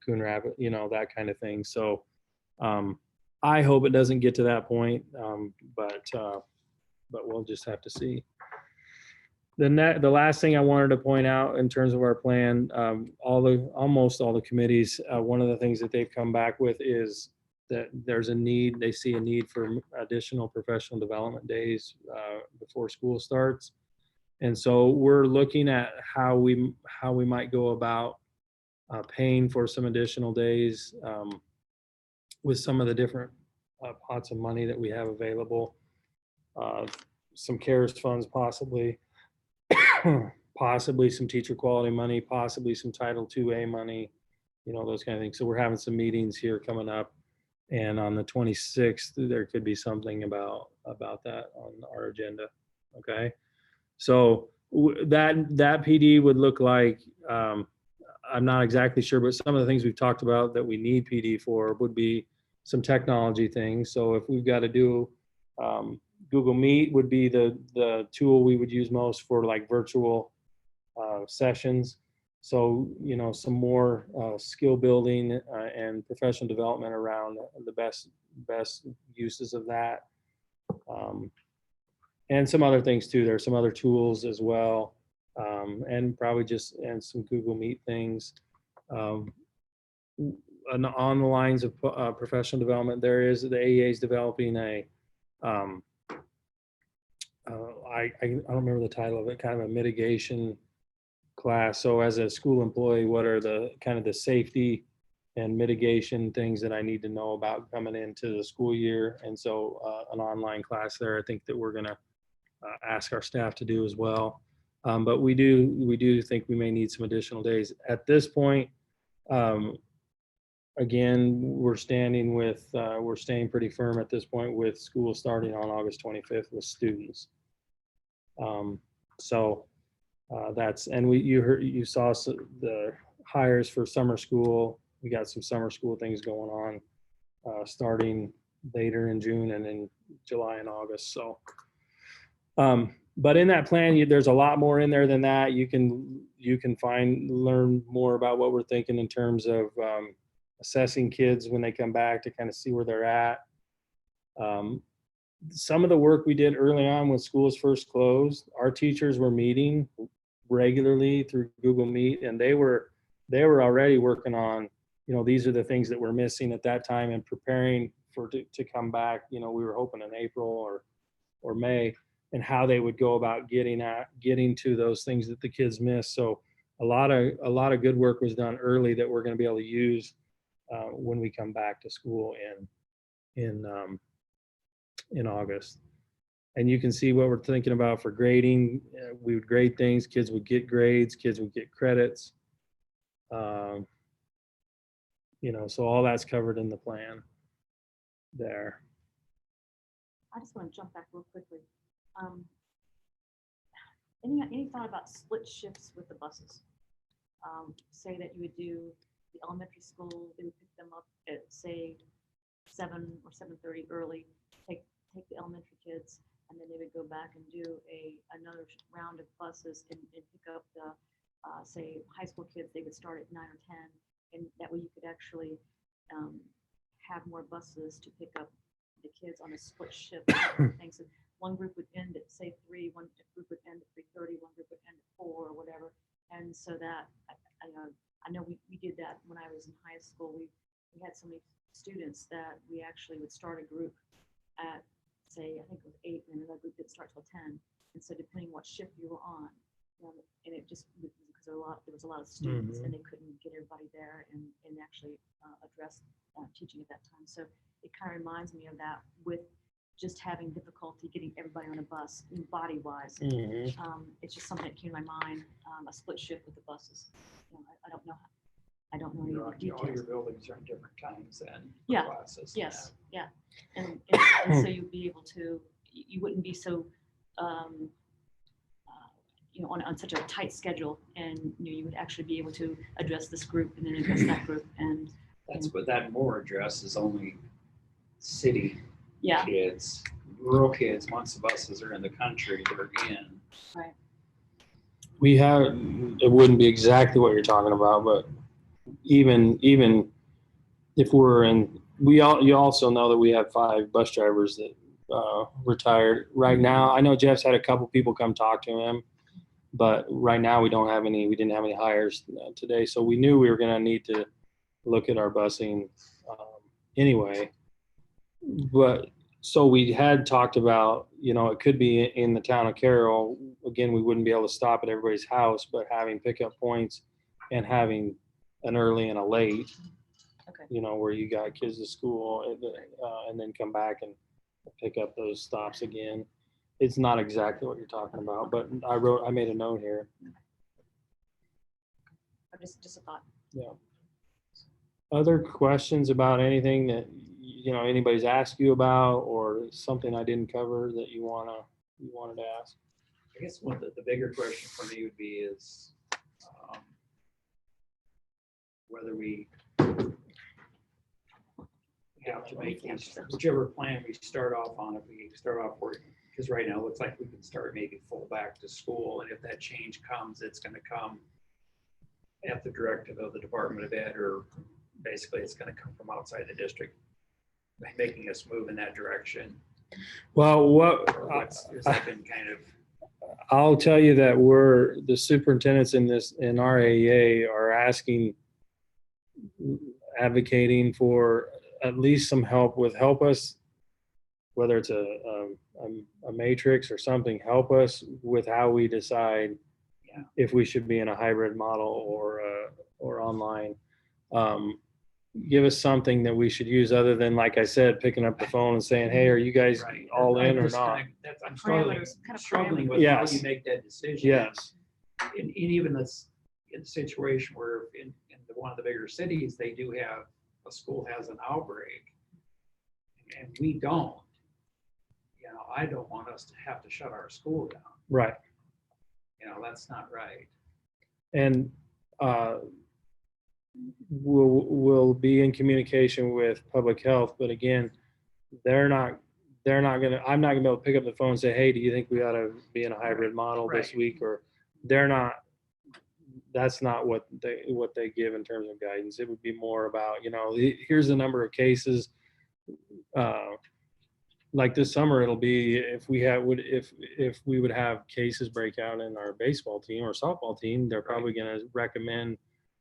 Coon Rapids, that kind of thing. So I hope it doesn't get to that point, but we'll just have to see. The last thing I wanted to point out in terms of our plan, almost all the committees, one of the things that they've come back with is that they see a need for additional professional development days before school starts. And so we're looking at how we might go about paying for some additional days. with some of the different pots of money that we have available. Some CARES funds possibly, possibly some teacher quality money, possibly some Title IIA money, those kind of things. So we're having some meetings here coming up. And on the 26th, there could be something about that on our agenda. Okay. So that PD would look like, I'm not exactly sure, but some of the things we've talked about that we need PD for would be some technology things. So if we've got to do, Google Meet would be the tool we would use most for like virtual sessions. So, some more skill building and professional development around the best uses of that. And some other things too. There are some other tools as well. And probably and some Google Meet things. On the lines of professional development, there is the AEA is developing a, I don't remember the title of it, kind of a mitigation class. So as a school employee, what are the kind of the safety and mitigation things that I need to know about coming into the school year? And so an online class there, I think that we're going to ask our staff to do as well. But we do think we may need some additional days. At this point, again, we're staying pretty firm at this point with school starting on August 25th with students. And you saw the hires for summer school. We got some summer school things going on, starting later in June and in July and August. So, but in that plan, there's a lot more in there than that. You can learn more about what we're thinking in terms of assessing kids when they come back to kind of see where they're at. Some of the work we did early on when schools first closed, our teachers were meeting regularly through Google Meet, and they were already working on, these are the things that we're missing at that time and preparing to come back. We were hoping in April or May, and how they would go about getting to those things that the kids missed. So a lot of good work was done early that we're going to be able to use when we come back to school in August. And you can see what we're thinking about for grading. We would grade things, kids would get grades, kids would get credits. So all that's covered in the plan there. I just want to jump back real quickly. Any thought about split shifts with the buses? Say that you would do the elementary school, they would pick them up at say 7 or 7:30 early, take the elementary kids, and then they would go back and do another round of buses and pick up the say high school kids. They would start at 9 or 10, and that way you could actually have more buses to pick up the kids on a split shift. Things. So one group would end at say 3, one group would end at 3:30, one group would end at 4 or whatever. And so that I know we did that when I was in high school. We had so many students that we actually would start a group at say, I think it was 8, and another group didn't start till 10. And so depending what shift you were on, and it just because there was a lot of students and they couldn't get everybody there and actually address teaching at that time. So it kind of reminds me of that with just having difficulty getting everybody on a bus body wise. It's just something that came to my mind, a split shift with the buses. I don't know any of the All details. your buildings are in different times and Yeah. classes. Yes, yeah. And so you'd be able to, you wouldn't be so, on such a tight schedule, and you would actually be able to address this group and then address that group. And That's what that more addresses only city yeah, kids. Rural kids, once the buses are in the country, they're in. right. We have, it wouldn't be exactly what you're talking about, but even if we're in, you also know that we have 5 bus drivers that retired right now. I know Jeff's had a couple people come talk to him, but right now we didn't have any hires today. So we knew we were going to need to look at our busing anyway. But so we had talked about, it could be in the town of Carroll. Again, we wouldn't be able to stop at everybody's house, but having pickup points and having an early and a late Okay. You know, where you got kids to school and then come back and pick up those stops again. It's not exactly what you're talking about, but I made a note here. Just a thought. Yeah. Other questions about anything that, you know, anybody's asked you about, or something I didn't cover that you wanted to ask? I guess one of the bigger question for me would be is whether we have to make these, whichever plan we start off on, if we start off working, because right now it looks like we can start maybe full back to school, and if that change comes, it's going to come at the directive of the Department of Ed, or basically it's going to come from outside the district, making us move in that direction. Well, Has that been kind of? I'll tell you that the superintendents in our AEA are advocating for at least some help us, whether it's a matrix or something, help us with how we decide if we should be in a hybrid model or online. Give us something that we should use other than, like I said, picking up the phone and saying, hey, are you guys all in or not? I'm Parameters, kind of struggling with how Yes. you make that decision. Yes. And even this, in a situation where in one of the bigger cities, they do have, a school has an outbreak and we don't, you know, I don't want us to have to shut our school down. Right. You know, that's not right. And we'll be in communication with public health, but again, I'm not gonna be able to pick up the phone and say, hey, do you think we ought to be in a hybrid model this Right. week? Or that's not what they give in terms of guidance. It would be more about, you know, here's the number of cases. Like this summer, it'll be if we would have cases break out in our baseball team or softball team, they're probably going to recommend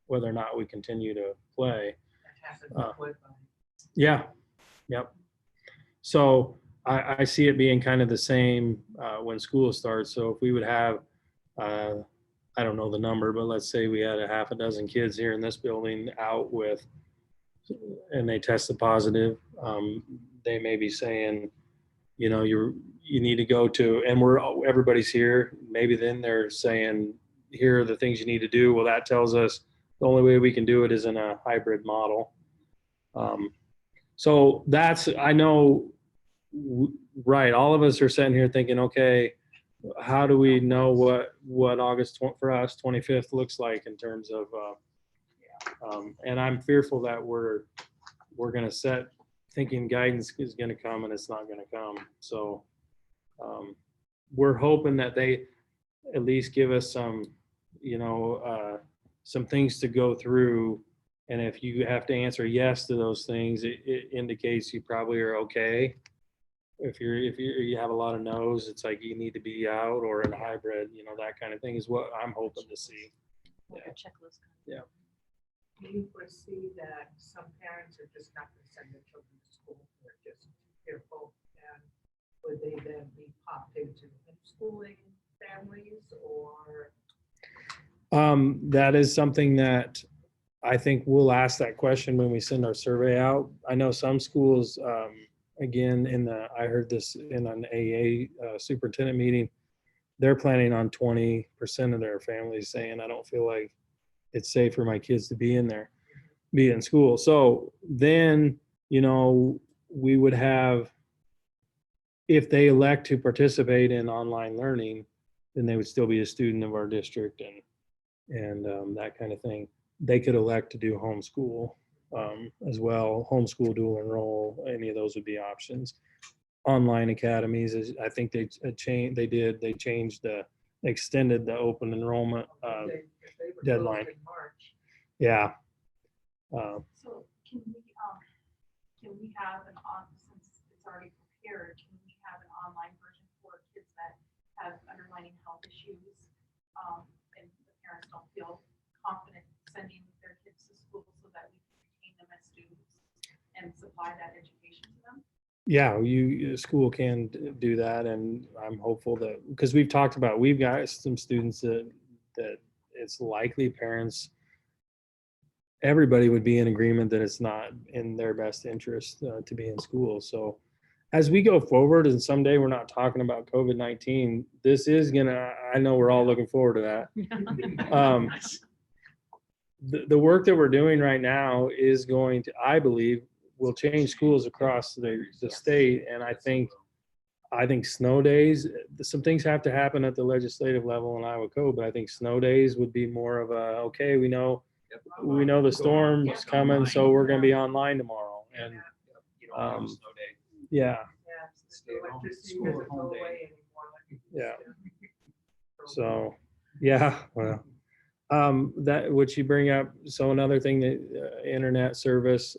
whether or not we continue to play. That happens with Yeah. Yep. So I see it being kind of the same when school starts. So if we would have, I don't know the number, but let's say we had a half a dozen kids here in this building out with, and they tested positive, they may be saying, you know, you need to go to, and everybody's here. Maybe then they're saying, here are the things you need to do. Well, that tells us the only way we can do it is in a hybrid model. So I know, right. All of us are sitting here thinking, okay, how do we know what August for us 25th looks like in terms of, and I'm fearful that we're going to set thinking guidance is going to come and it's not going to come. So we're hoping that they at least give us some, you know, some things to go through. And if you have to answer yes to those things, it indicates you probably are okay. If you have a lot of no's, it's like you need to be out or in a hybrid, you know, that kind of thing is what I'm hoping to see. Like a checklist. Yeah. Do you foresee that some parents are just not going to send their children to school? They're just fearful, and would they then be popped into homeschooling families, or? That is something that I think we'll ask that question when we send our survey out. I know some schools, again, I heard this in an AA superintendent meeting, they're planning on 20% of their families saying, I don't feel like it's safe for my kids to be in school. So then, you know, we would have, if they elect to participate in online learning, then they would still be a student of our district and that kind of thing. They could elect to do homeschool as well, homeschool, dual enroll, any of those would be options. Online academies, I think they extended the open enrollment If they were deadline. closed in March. Yeah. So can we have since it's already prepared, can we have an online version for kids that have underlying health issues? And the parents don't feel confident sending their kids to school so that we can retain them as students and supply that education to them? Yeah, school can do that, and I'm hopeful that, because we've got some students that it's likely parents everybody would be in agreement that it's not in their best interest to be in school. So as we go forward, and someday we're not talking about COVID-19, this is gonna, I know we're all looking forward to that. The work that we're doing right now is going to, I believe, will change schools across the state. And I think snow days, some things have to happen at the legislative level in Iowa code, but I think snow days would be more of a, okay, we know the storm's coming, so we're gonna be online tomorrow. And yeah, Yeah, the electricity doesn't go away anymore. like it used Yeah. to. so, yeah, well, that, which you bring up, so another thing that, internet service,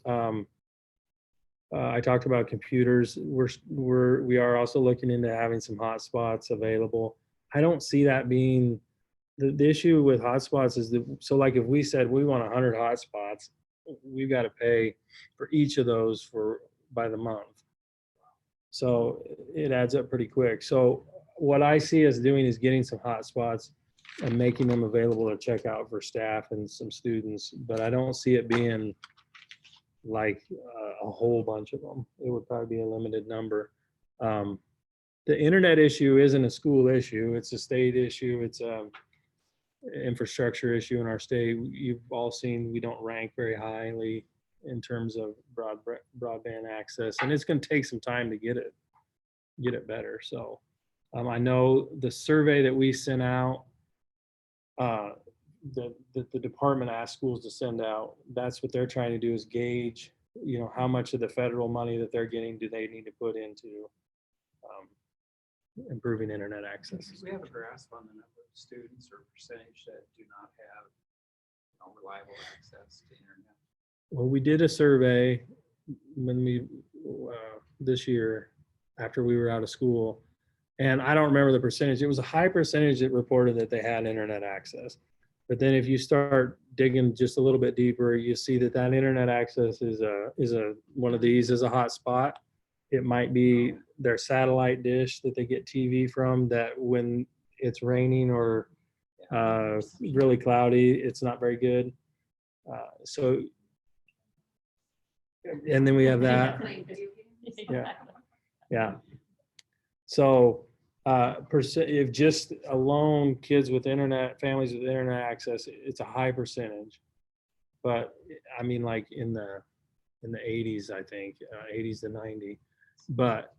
I talked about computers. We are also looking into having some hotspots available. I don't see that being, the issue with hotspots is that, so like if we said we want 100 hotspots, we've got to pay for each of those by the month. So it adds up pretty quick. So what I see us doing is getting some hotspots and making them available to check out for staff and some students, but I don't see it being like a whole bunch of them. It would probably be a limited number. The internet issue isn't a school issue. It's a state issue. It's a infrastructure issue in our state. You've all seen we don't rank very highly in terms of broadband access, and it's going to take some time to get it better. So I know the survey that we sent out, the department asked schools to send out, that's what they're trying to do, is gauge, how much of the federal money that they're getting do they need to put into improving internet access. Do we have a grasp on the number of students or percentage that do not have reliable access to internet? Well, we did a survey when this year after we were out of school, and I don't remember the percentage. It was a high percentage that reported that they had internet access. But then if you start digging just a little bit deeper, you see that internet access is one of these is a hot spot. It might be their satellite dish that they get TV from, that when it's raining or really cloudy, it's not very good. And then we have that. Yeah. So if just alone kids with families with internet access, it's a high percentage. But I mean, like in the 80s, I think 80s to 90. But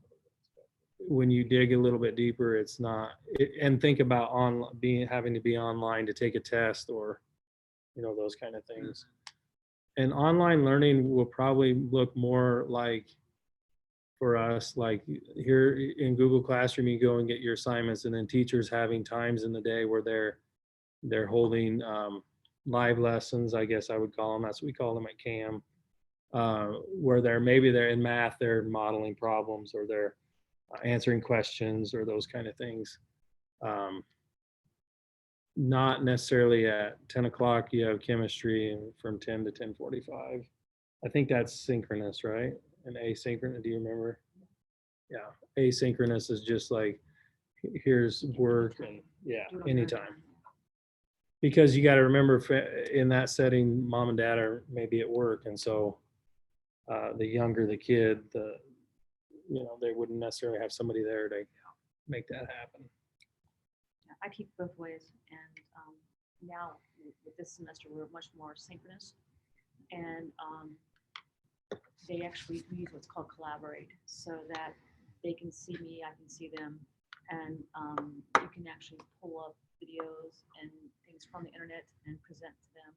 when you dig a little bit deeper, it's not. And think about having to be online to take a test or those kind of things. And online learning will probably look more like, for us, like here in Google Classroom, you go and get your assignments, and then teachers having times in the day where they're holding live lessons, I guess I would call them. That's what we call them at CAM, where they're in math, they're modeling problems, or they're answering questions, or those kind of things. Not necessarily at 10 o'clock, you have chemistry, and from 10 to 10:45. I think that's synchronous, right? And asynchronous, do you remember? Yeah, asynchronous is just like, here's work, and anytime. Because you got to remember, in that setting, mom and dad are maybe at work, and so the younger the kid, they wouldn't necessarily have somebody there to make that happen. I keep both ways, and now with this semester we're much more synchronous, and they actually use what's called Collaborate, so that they can see me, I can see them, and you can actually pull up videos and things from the internet and present to them,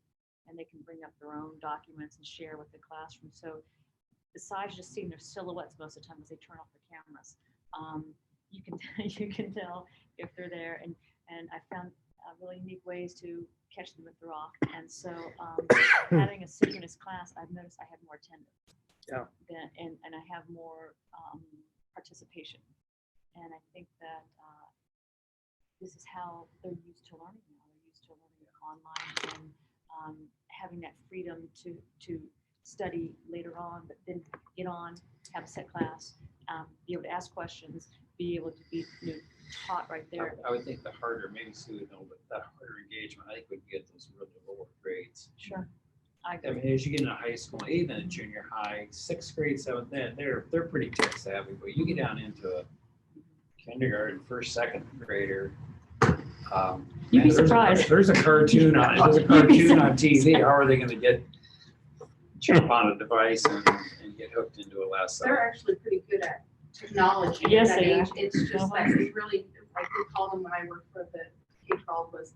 and they can bring up their own documents and share with the classroom. So besides just seeing their silhouettes most of the time as they turn off their cameras, you can tell if they're there, and I found really unique ways to catch them if they're off. And so having a synchronous class, I've noticed I have more attendance. Yeah. And I have more participation. And I think that this is how they're used to learning now. They're used to learning online and having that freedom to study later on, but then get on, have a set class, be able to ask questions, be able to be taught right there. I would think the harder, maybe Sue would know, but that harder engagement, I think would get those really lower grades. Sure. I I agree. mean, as you get into high school, even in junior high, 6th grade, 7th, they're pretty tech savvy, but you get down into a kindergarten, first, second grader. You'd be man, surprised. There's a cartoon on TV. How are they gonna jump on a device and get hooked into a lesson? They're actually pretty good at technology. Yes, at that they are. age. It's just that it's really, like we call them when I worked for the K-12 was,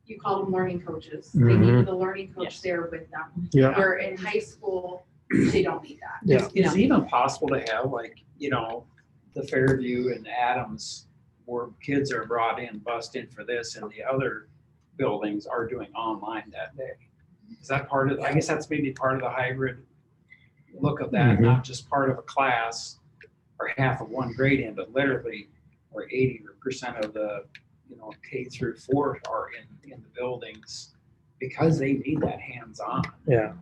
you call them learning coaches. They need the learning coach Yes. there with them. Yeah. Where in high school, they don't need that. Yeah. Is it even possible to have the Fairview and Adams where kids are brought in, bussed in for this, and the other buildings are doing online that day? Is that part of, I guess that's maybe part of the hybrid look of that, not just part of a class or half of one grade in, but literally where 80% of the, K through 4 are in the buildings because they need that hands-on. Yeah.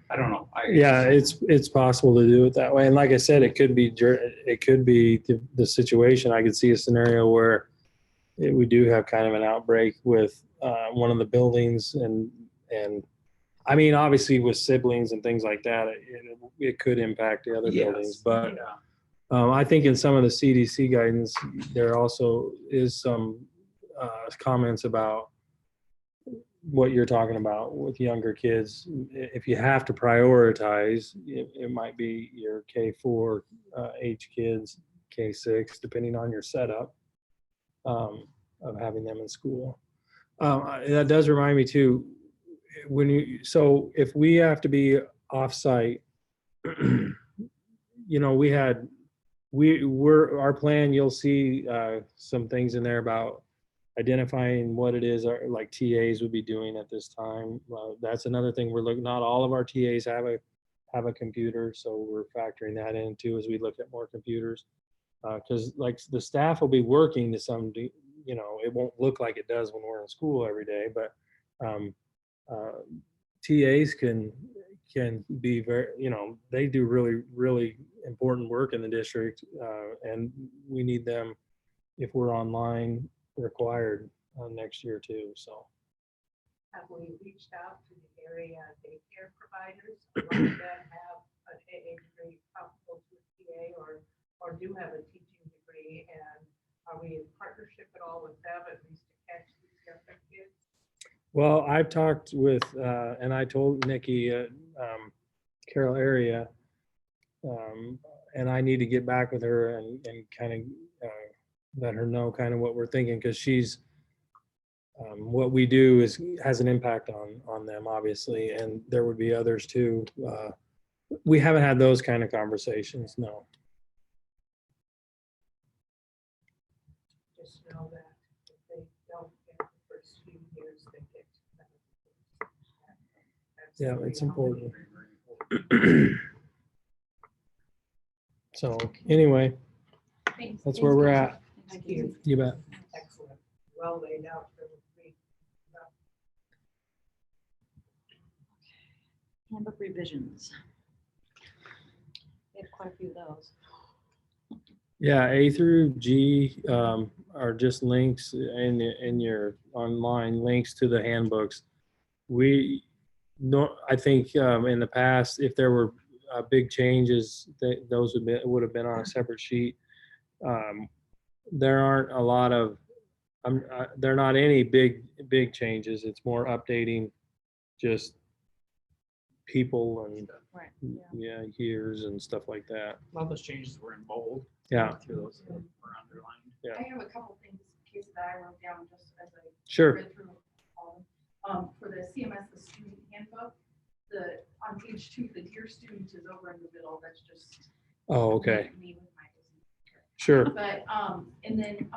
I don't know. Yeah, it's possible to do it that way. And like I said, it could be the situation. I could see a scenario where we do have kind of an outbreak with one of the buildings, and I mean, obviously with siblings and things like that, it could impact the other buildings. But I think in some of the CDC guidance, there also is some comments about what you're talking about with younger kids. If you have to prioritize, it might be your K4 age kids, K6, depending on your setup of having them in school. That does remind me too, so if we have to be off-site, our plan, you'll see some things in there about identifying what it is like TAs would be doing at this time. That's another thing we're looking, not all of our TAs have a computer, so we're factoring that in too as we look at more computers. Because like the staff will be working to some, it won't look like it does when we're in school every day, but TAs can be very, they do really, really important work in the district, and we need them if we're online required next year too. So Have we reached out to the area daycare providers? A lot of them have an AA degree comparable to a TA or do have a teaching degree, and are we in partnership at all with them, at least to catch these younger kids? well, I've talked with and I told Nikki Carroll area, and I need to get back with her and kind of let her know kind of what we're thinking, because she's what we do has an impact on them, obviously, and there would be others too. We haven't had those kind of conversations, no. Just know that if they don't get the first few years, they get. Yeah, it's important. So anyway, Thanks. that's where we're at. Thank you. You bet. Excellent. Well laid out for the week. Handbook revisions. We have quite a few of those. Yeah, A through G are just links in your online links to the handbooks. I think in the past, if there were big changes, those would have been on a separate sheet. There aren't a lot of, there are not any big changes. It's more updating just people and Right. yeah, years and stuff like that. A lot of those changes were in bold. Yeah. Through those that were underlined. Yeah. I have a couple things, in case that I wrote down just as I Sure. read through all of them. For the CMS, the student handbook, on page 2, the dear student is over in the middle. That's just. Oh, okay. Me with my Disney. Sure. But, and then,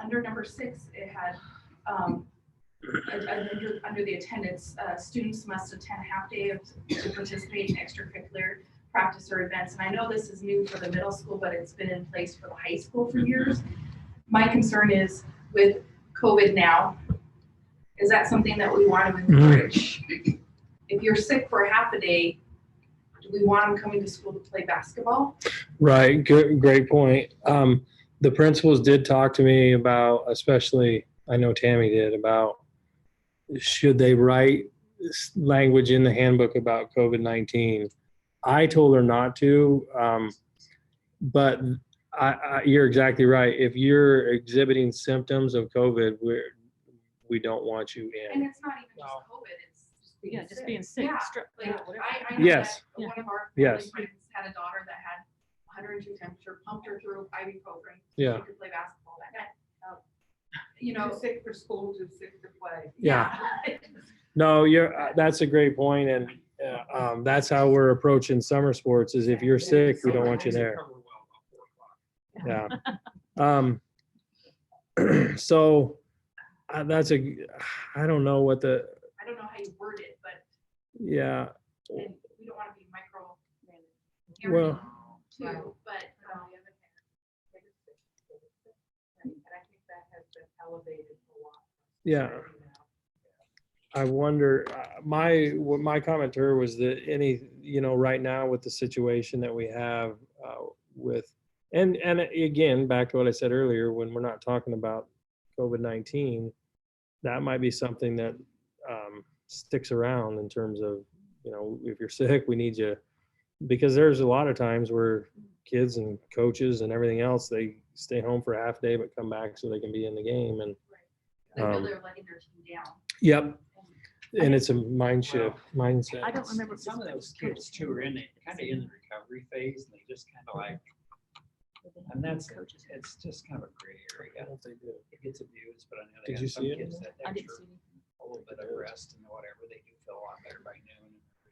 under number 6, it had, under the attendance, students must attend a half day to participate in extracurricular practice or events. And I know this is new for the middle school, but it's been in place for the high school for years. My concern is with COVID now, is that something that we want to encourage? If you're sick for a half a day, do we want them coming to school to play basketball? Right. Good. Great point. The principals did talk to me about, especially I know Tammy did, about should they write language in the handbook about COVID-19. I told her not to, but you're exactly right. If you're exhibiting symptoms of COVID, we don't want you And in. it's not even just COVID, it's just being Yeah, just sick. being sick. Yeah, strep- like, whatever. I know Yes. that one of our Yes. family friends had a daughter that had 102 temperature, pumped her through ibuprofen. Yeah. She could play basketball that day. You know, sick for school, too sick to play. Yeah. No, that's a great point, and that's how we're approaching summer sports. Is if you're sick, we don't want you there. Yeah. So I don't know what the, I don't know how you word it, but yeah, and we don't want to be micro. well, Too, but, And I think that has been elevated a lot. yeah. I wonder, my comment to her was that right now with the situation that we have with, and again, back to what I said earlier, when we're not talking about COVID-19, that might be something that sticks around in terms of, if you're sick, we need you. Because there's a lot of times where kids and coaches and everything else, they stay home for a half day, but come back so they can be in the game. And they feel they're letting their team down. yep. And it's a mindset. I don't remember. Some of those kids too are in the recovery phase, and they just kind of like, and it's just kind of a gray area. It gets abused, but I know they Did you have some see it? kids that I didn't extra, see anything. a little bit of rest and whatever, they do feel a lot better by noon. And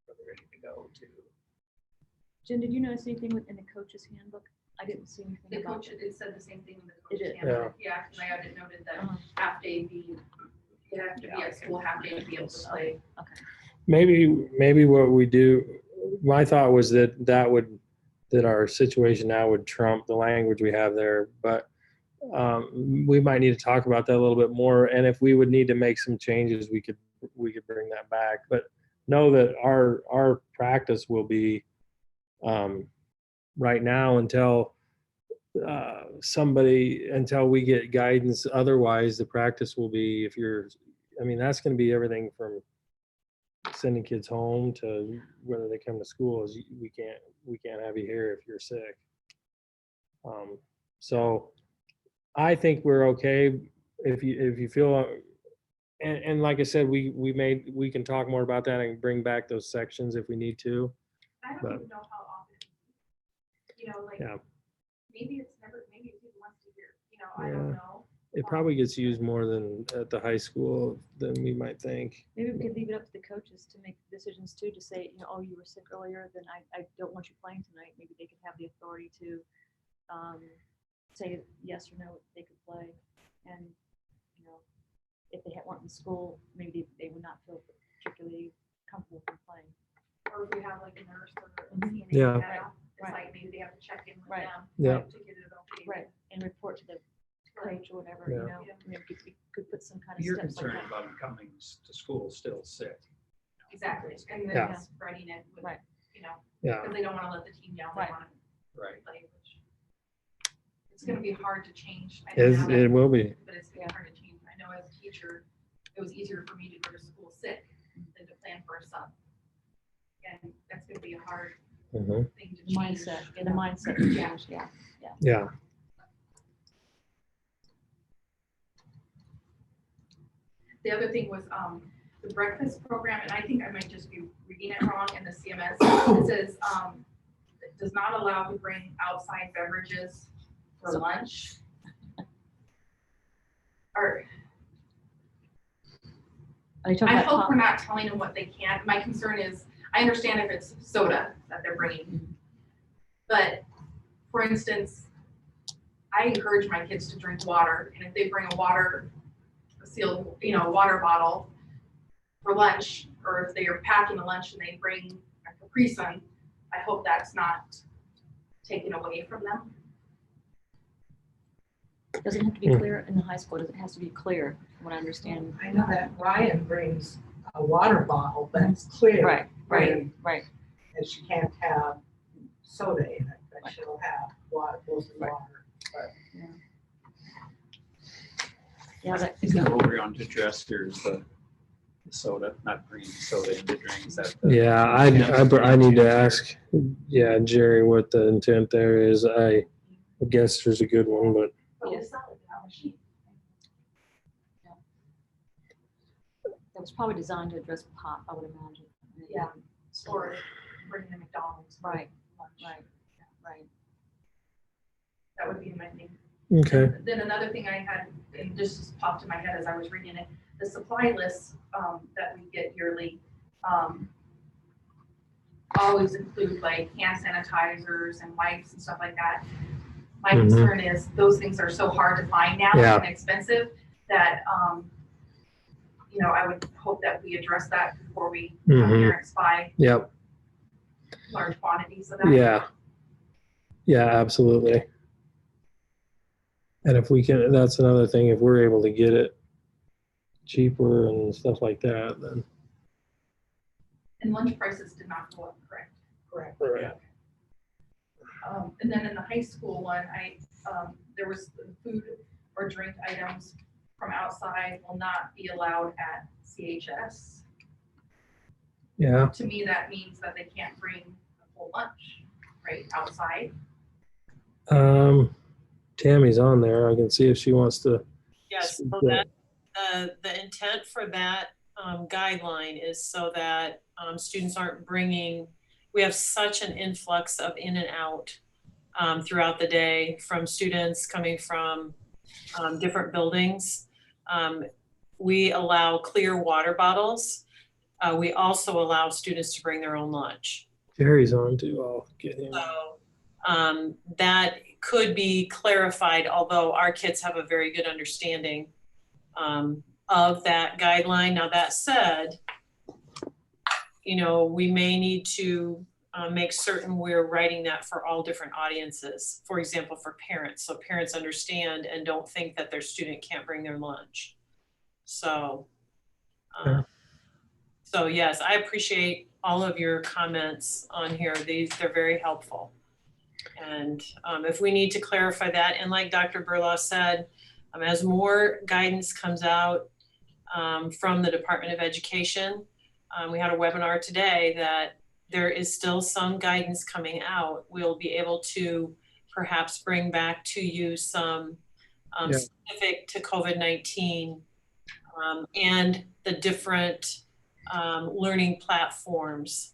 they're ready to go to. Jen, did you notice anything within the coach's handbook? I didn't see anything The about coach, it. it said the same thing in the It coach's did. handbook. Yeah, because I had it noted that Uh-huh. half day be, you have to be at school half day to be able to play. Okay. Maybe what we do, my thought was that our situation now would trump the language we have there, but we might need to talk about that a little bit more. And if we would need to make some changes, we could bring that back. But know that our practice will be right now until until we get guidance. Otherwise, the practice will be that's going to be everything from sending kids home to whether they come to school. Is we can't have you here if you're sick. So I think we're okay if you feel, and like I said, we can talk more about that and bring back those sections if we need to. I don't But- even know how often, like, Yeah. maybe it's even once a year, I don't Yeah. know. It probably gets used more than at the high school than we might think. Maybe we could leave it up to the coaches to make decisions too, to say, oh, you were sick earlier, then I don't want you playing tonight. Maybe they could have the authority to say yes or no, they could play. And, if they weren't in school, maybe they would not feel particularly comfortable with playing. Or if we have like a nurse or a Mhm. CNA, Yeah. it's Right. like maybe they have to check in with Right. them. Yeah. To get it okay. Right, and report to the coach or whatever, Yeah. we could put some kind of You're steps like concerned that. about them coming to school still sick. Exactly, and then Yeah. spreading it with, Right. Yeah. because they don't want to let the team down, they Right. want to Right. play, which it's going to be hard to change. I know now that- It will be. But it's going to be hard to change. I know as a teacher, it was easier for me to go to school sick than to plan for a sub. And that's going to be a hard Mhm. thing to The change. mindset, the mindset to Yeah. change, yeah. Yeah. The other thing was the breakfast program, and I think I might just be reading it wrong in the CMS. It says, it does not allow to bring outside beverages for lunch. Or Are you talking I about hope top- we're not telling them what they can't. My concern is, I understand if it's soda that they're bringing. But for instance, I encourage my kids to drink water, and if they bring a sealed, water bottle for lunch, or if they are packing a lunch and they bring a Capri Sun, I hope that's not taken away from them. Doesn't have to be clear in the high school, it has to be clear, from what I understand. I know that Ryan brings a water bottle that's clear. Right. And she can't have soda in it, but Right. she'll have water, mostly Right. water. Yeah, Isn't that what we're going to address here is the soda, not bringing soda into drinks. Is that the- Yeah, I need to ask, yeah, Jerry, what the intent there is. I guess there's a good one, but But we'll sell it in our machine. That was probably designed to address pop, I would imagine. Yeah. Or bringing to McDonald's. for Right, lunch. right, right. That would be my thing. okay. Then another thing I had, and this just popped in my head as I was reading it, the supply lists that we get yearly always include like hand sanitizers and wipes and stuff like that. My Mhm. concern is those things are so hard to find now Yeah. and expensive that, you know, I would hope that we address that before we have Mhm. parents buy Yep. large quantities of that. Yeah. Yeah, absolutely. And if we can, that's another thing, if we're able to get it cheaper and stuff like that, then. And lunch prices did not go up, correct? Correct. Right. And then in the high school one, there was food or drink items from outside will not be allowed at CHS. Yeah. To me, that means that they can't bring a full lunch, right, outside. Tammy's on there. I can see if she wants to. Yes, speak so to that, it. the intent for that guideline is so that students aren't bringing, we have such an influx of in and out throughout the day from students coming from different buildings. We allow clear water bottles. We also allow students to bring their own lunch. Jerry's on too. I'll get him. So that could be clarified, although our kids have a very good understanding of that guideline. Now that said, you know, we may need to make certain we're writing that for all different audiences. For example, for parents, so parents understand and don't think that their student can't bring their lunch. So, so yes, I appreciate all of your comments on here. They're very helpful. And if we need to clarify that, and like Dr. Berlaw said, as more guidance comes out from the Department of Education, we had a webinar today that there is still some guidance coming out. We'll be able to perhaps bring back to you some specific to COVID-19 and the different learning platforms,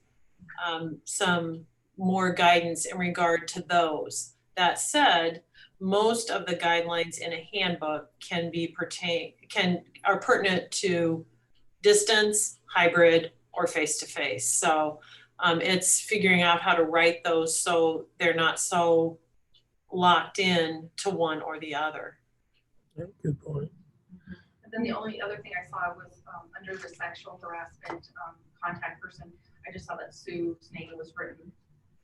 some more guidance in regard to those. That said, most of the guidelines in a handbook are pertinent to distance, hybrid, or face-to-face. So it's figuring out how to write those so they're not so locked in to one or the other. Good point. And then the only other thing I saw was under the sexual harassment contact person, I just saw that Sue's name was written.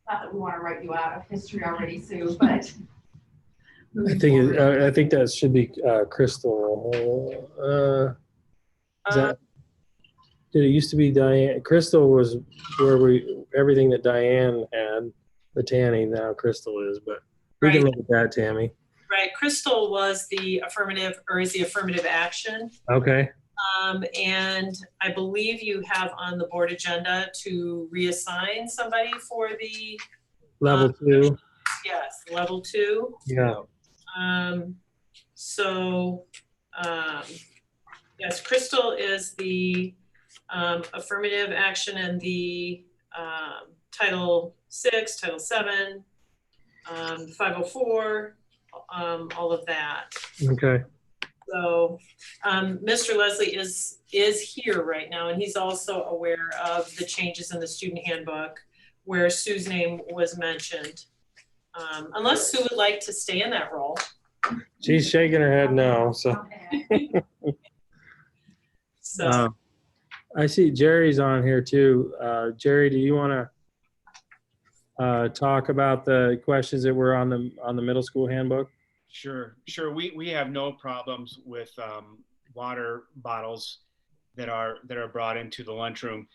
Not that we want to write you out of history already, Sue, but. I think that should be Crystal. Is that? Did it used to be Diane? Crystal was where everything that Diane had, the Tanny, now Crystal is, but we can look at that, Tammy. Right, Crystal was the affirmative, or is the affirmative action. Okay. And I believe you have on the board agenda to reassign somebody for the Level 2. Yes, level 2. Yeah. Yes, Crystal is the affirmative action and the Title 6, Title 7, 504, all of that. Okay. So Mr. Leslie is here right now, and he's also aware of the changes in the student handbook where Sue's name was mentioned. Unless Sue would like to stay in that role. She's shaking her head no. So. So I see Jerry's on here too. Jerry, do you want to talk about the questions that were on the middle school handbook? Sure. We have no problems with water bottles that are brought into the lunchroom.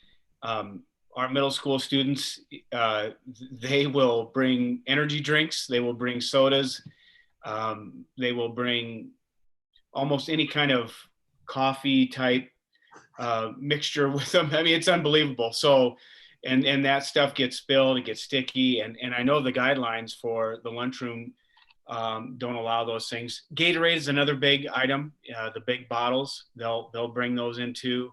Our middle school students, they will bring energy drinks, they will bring sodas, they will bring almost any kind of coffee type mixture with them. I mean, it's unbelievable. So, and that stuff gets spilled, it gets sticky. And I know the guidelines for the lunchroom don't allow those things. Gatorade is another big item. The big bottles, they'll bring those in too.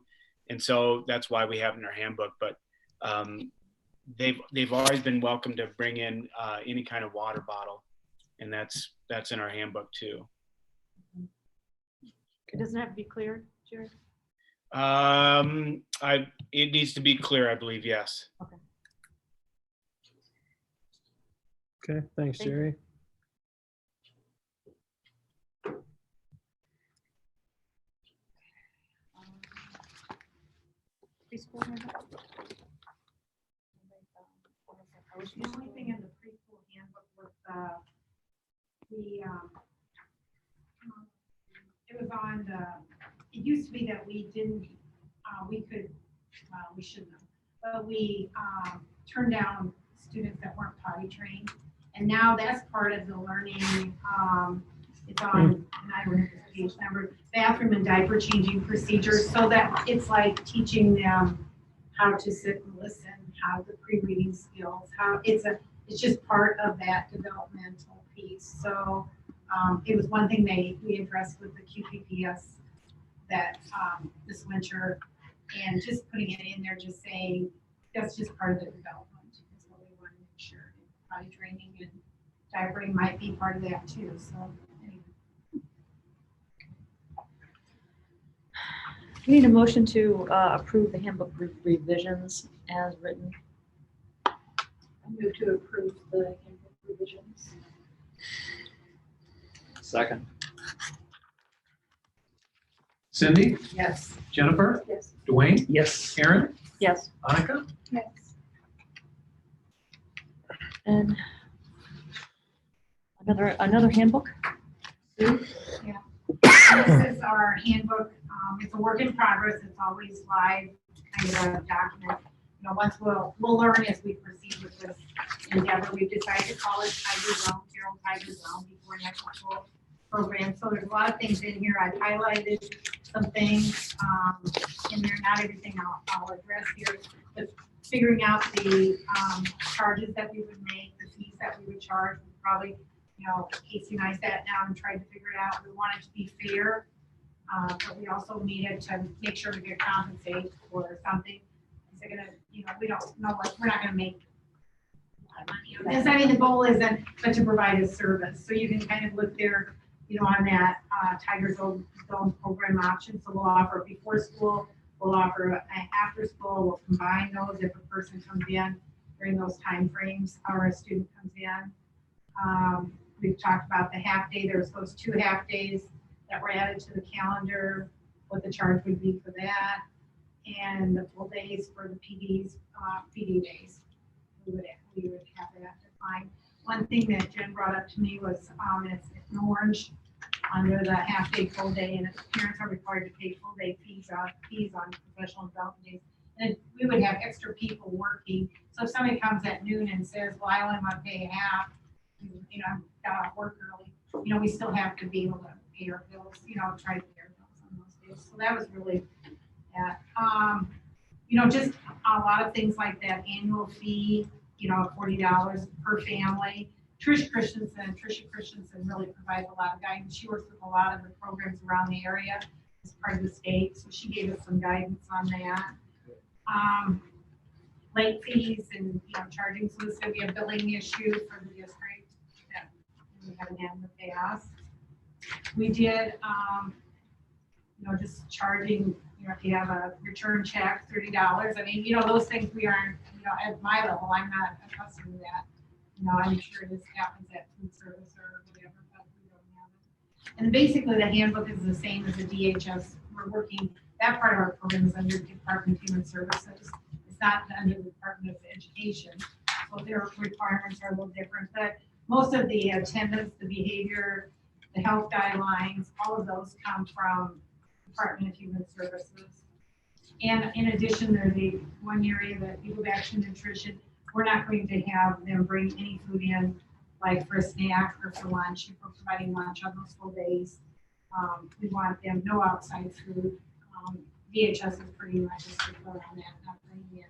And so that's why we have it in our handbook. But they've always been welcome to bring in any kind of water bottle. And that's in our handbook too. It doesn't have to be clear, Jared? It needs to be clear, I believe, yes. Okay. Okay, thanks, Thank you. Jerry. Preschool handbook? The only thing in the preschool handbook was it was on the, it used to be that we didn't, we could, well, we shouldn't have, but we turned down students that weren't potty trained. And now that's part of the learning, it's on, and I don't have the page number, bathroom and diaper changing procedures, so that it's like teaching them how to sit and listen, how the pre-reading skills, how it's just part of that developmental piece. So it was one thing we addressed with the QPPS that this winter, and just putting it in there, just saying that's just part of the development. Is what we want to make sure. Potty training and diapering might be part of that too. So anyway. We need a motion to approve the handbook revisions as written. I move to approve the handbook revisions. Second. Cindy, Yes. Jennifer, Yes. Dwayne, Yes. Aaron, Yes. Annika. Yes. And another handbook? This is our handbook. It's a work in progress. It's always live, kind of a document. You know, once we'll learn as we proceed with this endeavor. We've decided to call it Tiger Zone, Carroll Tiger Zone, before next school program. So there's a lot of things in here. I've highlighted some things in there. Not everything I'll address here, but figuring out the charges that we would make, the fees that we would charge, probably, you know, Casey and I sat down and tried to figure it out. We wanted to be fair, but we also needed to make sure we get compensated for something. Is it gonna, you know, we don't know what, we're not gonna make a lot of money on this. I mean, the goal isn't but to provide a service. So you can kind of look there, you know, on that Tiger Zone program option. So we'll offer before school, we'll offer after school, we'll combine those if a person comes in during those time frames or a student comes in. We've talked about the half day. There's those 2 half days that were added to the calendar, what the charge would be for that, and the full days for the PDs, PD days. We would have that defined. One thing that Jen brought up to me was it's in orange under the half day, full day, and if parents are required to pay full day fees on professional development days. And we would have extra people working. So if somebody comes at noon and says, well, I only want to pay half, you know, I'm got off work early, you know, we still have to be able to pay our bills, you know, try to pay our bills on those days. So that was really that. You know, just a lot of things like that annual fee, you know, $40 per family. Trisha Christensen really provides a lot of guidance. She works with a lot of the programs around the area as part of the state, so she gave us some guidance on that. Late fees and, you know, charging, so this is going to be a billing issue for the district that we haven't had in the past. We did, you know, just charging, you know, if you have a return check, $30. I mean, you know, those things we aren't, you know, at my level, I'm not accustomed to that. You know, I'm sure this happens at food service or whatever, but we don't have it. And basically the handbook is the same as the DHS. We're working, that part of our program is under Department of Human Services. It's not under the Department of Education. So their requirements are a little different, but most of the attendance, the behavior, the health guidelines, all of those come from Department of Human Services. And in addition, there's the one area that you go back to nutrition. We're not going to have them bring any food in, like for a snack or for lunch. If we're providing lunch on those full days, we want them no outside food. VHS is pretty much just to put on that, not bringing in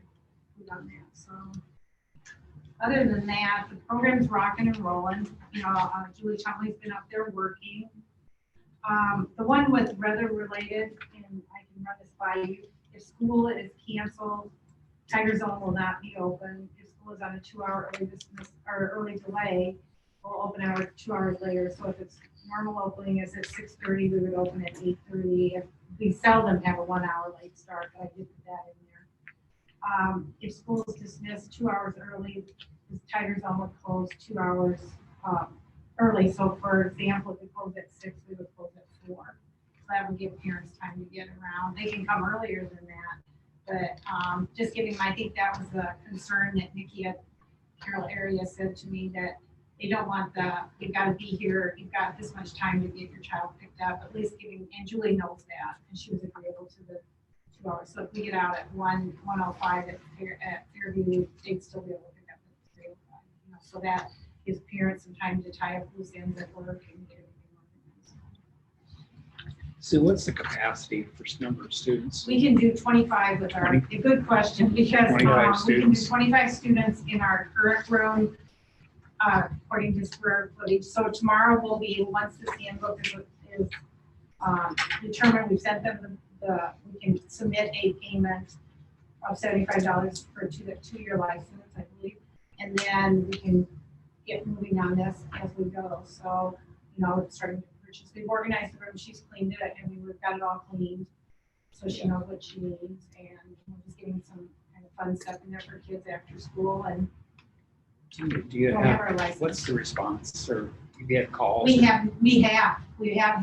food on that, so. Other than that, the program's rocking and rolling. You know, Julie Chumley's been up there working. The one with weather related, and I can run this by you, if school is canceled, Tiger Zone will not be open. If school is on a 2-hour early dismiss or early delay, we'll open hours 2 hours later. So if it's normal opening is at 6:30, we would open at 8:30. We seldom have a 1 hour late start, but I did put that in there. If school is dismissed 2 hours early, the Tiger Zone would close 2 hours early. So for example, if we close at 6, we would close at 4. So that would give parents time to get around. They can come earlier than that. But just giving, I think that was a concern that Nikki at Carroll area said to me, that they don't want you've got to be here, you've got this much time to get your child picked up, at least giving, and Julie knows that, and she was agreeable to the 2 hours. So if we get out at 1:05 at Fairview, they'd still be able to pick up at 3:05. You know, so that gives parents some time to tie up loose ends at work and get everything organized. So what's the capacity for number of students? We can do 25 with our, a good question, because 25 we can do students. 25 students in our current room, according to square footage. So tomorrow will be, once the handbook is determined, we've sent them we can submit a payment of $75 for a 2-year license, I believe. And then we can get moving on this as we go. So, you know, it's starting to purchase. We've organized the room, she's cleaned it, and we've got it all cleaned. So she knows what she needs, and we're just getting some kind of fun stuff in there for kids after school, and Do you we'll have have, our license. what's the response, or you get calls? We have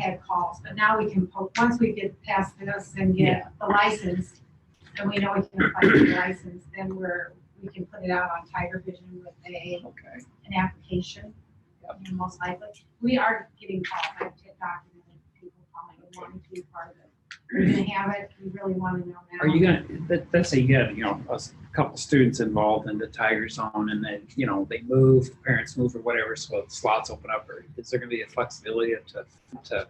had calls, but now we can, once we get past this and get the license, and we know we can apply for the license, then we can put it out on Tiger Vision with Okay. an application. And most likely, we are getting calls. I've documented people calling and wanting to be part of it. We're gonna have it, we really want to know now. Are you gonna, let's say you had, a couple students involved in the Tiger Zone, and then, they move, parents move or whatever, so the slots open up, or is there gonna be a flexibility to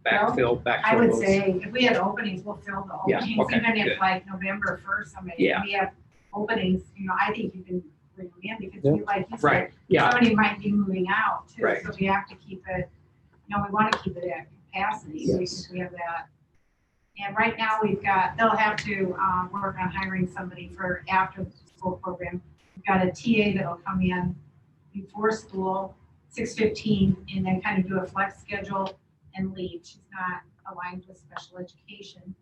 backfill I would those? say if we had openings, we'll fill the Yeah, openings, okay, even if good. like November 1st, we have openings, I think you can bring them in, because we, like you said, Right, yeah, somebody might be moving out too, Right. so we have to keep it, we want to keep it at capacity, Yes. because we have that. And right now they'll have to work on hiring somebody for after the school program. We've got a TA that'll come in before school, 6:15, and then kind of do a flex schedule and leave. She's not aligned with special education,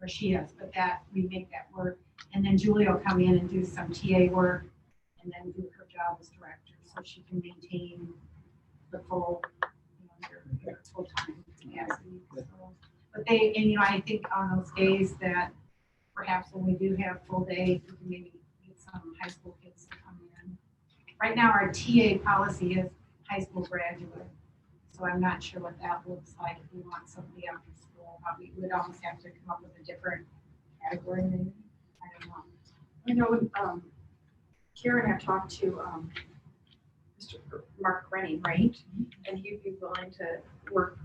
or she is, but we make that work. And then Julie will come in and do some TA work, and then do her job as director, so she can maintain the full, their full-time capacity. So, but I think on those days that perhaps when we do have full day, we can maybe get some high school kids to come in. Right now, our TA policy is high school graduate, so I'm not sure what that looks like. If we want somebody after school, we would almost have to come up with a different category maybe. I don't know. I know when Karen had talked to Mr. Mark Rennie, right? And he'd be willing to work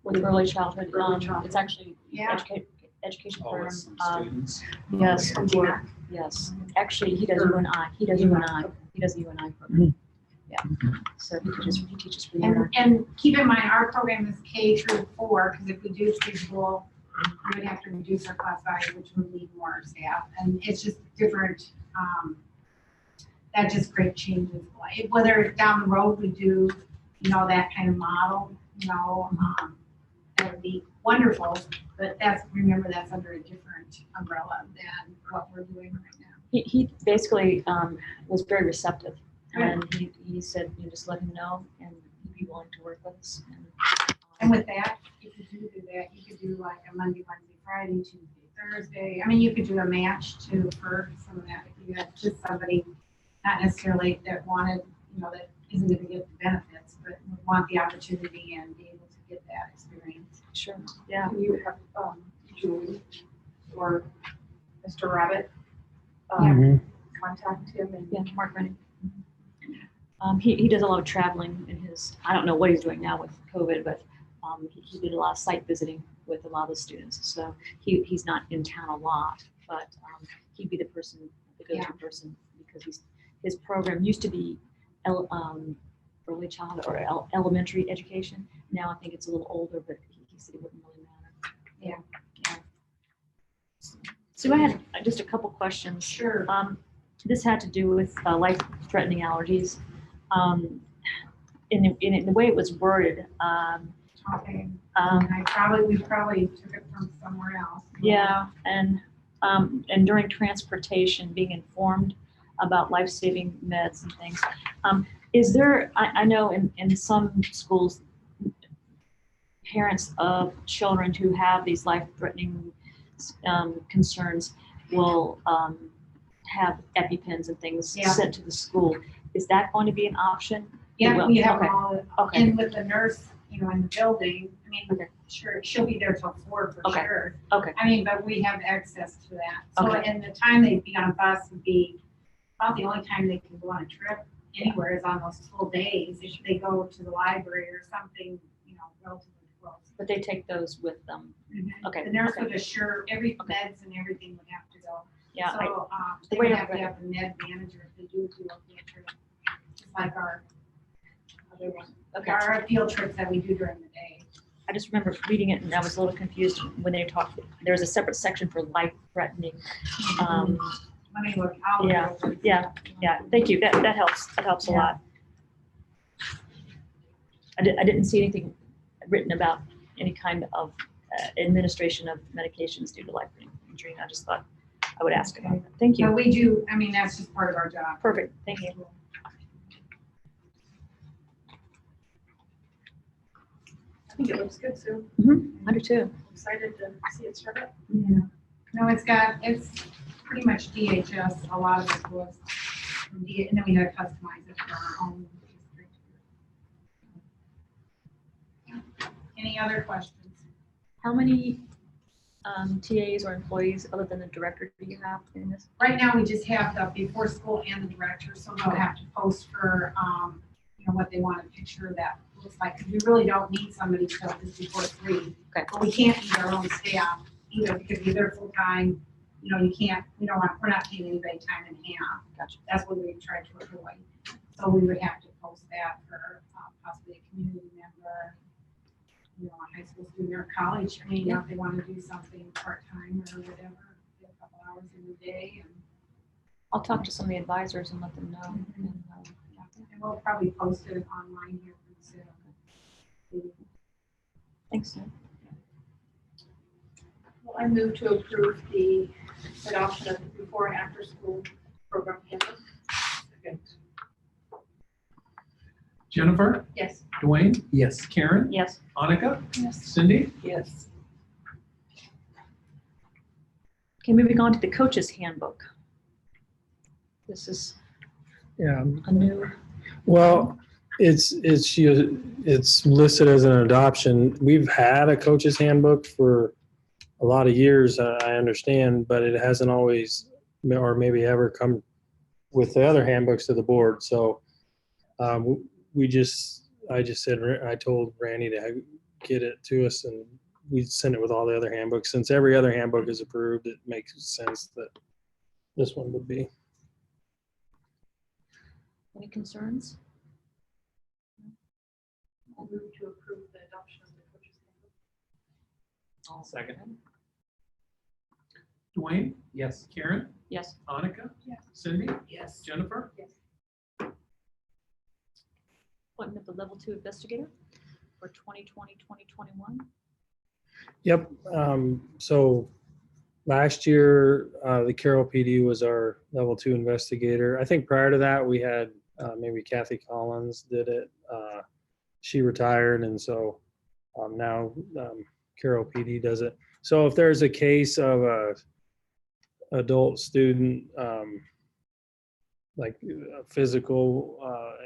With early childhood, Early childhood. it's actually Yeah. education oh, program. with some students. Yes, from for- DMAC. yes. Actually, he does UNI. He does UNI. He does the UNI program. Yeah. So he teaches for UNI. And keep in mind, our program is K through 4, because if we do preschool, we would have to reduce our class size, which would need more staff. And it's just different, that just great changes. Whether down the road we do, that kind of model, that would be wonderful. But remember, that's under a different umbrella than what we're doing right now. He basically was very receptive, and he said, just let him know, and he'd be willing to work with us. And with that, if you do that, you could do like a Monday, Wednesday, Friday, Tuesday, Thursday. I mean, you could do a match too for some of that. If you had just somebody, not necessarily that wanted, that isn't going to get the benefits, but would want the opportunity and be able to get that experience. Sure. Yeah. Can you have Julie or Mr. Rabbit contact him and Yeah, Mark Rennie. He does a lot of traveling in his, I don't know what he's doing now with COVID, but he did a lot of site visiting with a lot of the students. So he's not in town a lot, but he'd be the person, the go-to person, because his program used to be early childhood or elementary education. Now I think it's a little older, but he said it wouldn't really matter. Yeah. So I had just a couple questions. Sure. This had to do with life-threatening allergies. In the way it was worded, Okay. um, We probably took it from somewhere else. yeah, and during transportation, being informed about life-saving meds and things. Is there, I know in some schools, parents of children who have these life-threatening concerns will have EpiPens and things Yeah. sent to the school. Is that going to be an option? Yeah, Well, we have okay. all, Okay. and with the nurse, you know, in the building, I mean, Okay. sure, she'll be there till 4 for Okay. sure. Okay. I mean, but we have access to that. So, Okay. and the time they'd be on a bus would be about the only time they can go on a trip anywhere is on those full days. If they go to the library or something, you know, relatively close. But they take those with them. Okay, The nurse okay. would assure every Okay. meds and everything would have to go. Yeah. So, the they way would I have to read have a med manager if they do a field trip. Just like our other one. Okay. Our field trips that we do during the day. I just remember reading it and I was a little confused when they talked. There's a separate section for life-threatening. Let me look. I'll Yeah, look over it. yeah. Thank you. That helps. That helps a Yeah. lot. I didn't see anything written about any kind of administration of medications due to life-threatening injury. I just thought I would ask about that. Thank But you. we do, I mean, that's just part of our job. Perfect. Thank you. I think it looks good, Sue. I do too. Excited to see it start up. Yeah. No, it's pretty much DHS, a lot of it was, and then we had to customize it for our own district. Any other questions? How many TAs or employees other than the director do you have in this? Right now, we just have the before school and the director, so they'll have to post for, you know, what they want a picture of that looks like. 'Cause we really don't need somebody till just before 3. Okay. But we can't use our own staff either because they're full-time, you know, we're not paying anybody time and a half. Gotcha. That's what we try to avoid. So we would have to post that for possibly a community member, you know, a high school student or college. I mean, if they want to do something part-time or whatever, get a couple hours in the day. And I'll talk to some of the advisors and let them know. And, and we'll probably post it online here pretty soon. thanks, Sue. Well, I move to approve the adoption of the before and after school program handbook. Second. Jennifer, Yes. Dwayne, Yes. Karen, Yes. Annika, Yes. Cindy. Yes. Okay, moving on to the coaches handbook. This is Yeah. a new. Well, it's listed as an adoption. We've had a coach's handbook for a lot of years, I understand, but it hasn't always, or maybe ever come with the other handbooks to the board. So I told Randy to get it to us and we send it with all the other handbooks. Since every other handbook is approved, it makes sense that this one would be. Any concerns? I move to approve the adoption of the coaches handbook. Second. Dwayne, Yes. Karen, Yes. Annika, Yes. Cindy, Yes. Jennifer. Yes. Appointment of the level 2 investigator for 2020-2021. Yep. So last year, the Carroll PD was our level 2 investigator. I think prior to that, we had maybe Kathy Collins did it. She retired, and so now Carroll PD does it. So if there's a case of a adult student, like a physical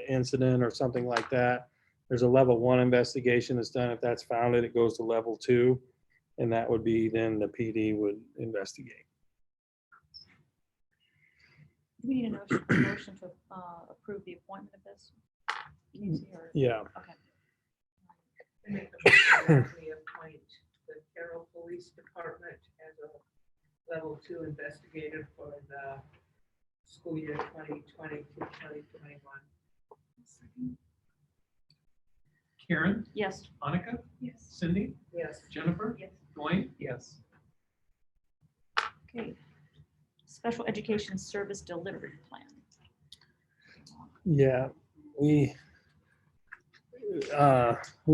incident or something like that, there's a level 1 investigation that's done. If that's founded, it goes to level 2, and that would be then the PD would investigate. Do we need a motion to approve the appointment of this? Casey, or- Yeah. Okay. I make the motion that we appoint the Carroll Police Department as a level 2 investigator for the school year 2020 to 2021. Karen, Yes. Monica, Yes. Cindy, Yes. Jennifer, Yes. Dwayne, Yes. Okay. Special Education Service Delivery Plan. Yeah, we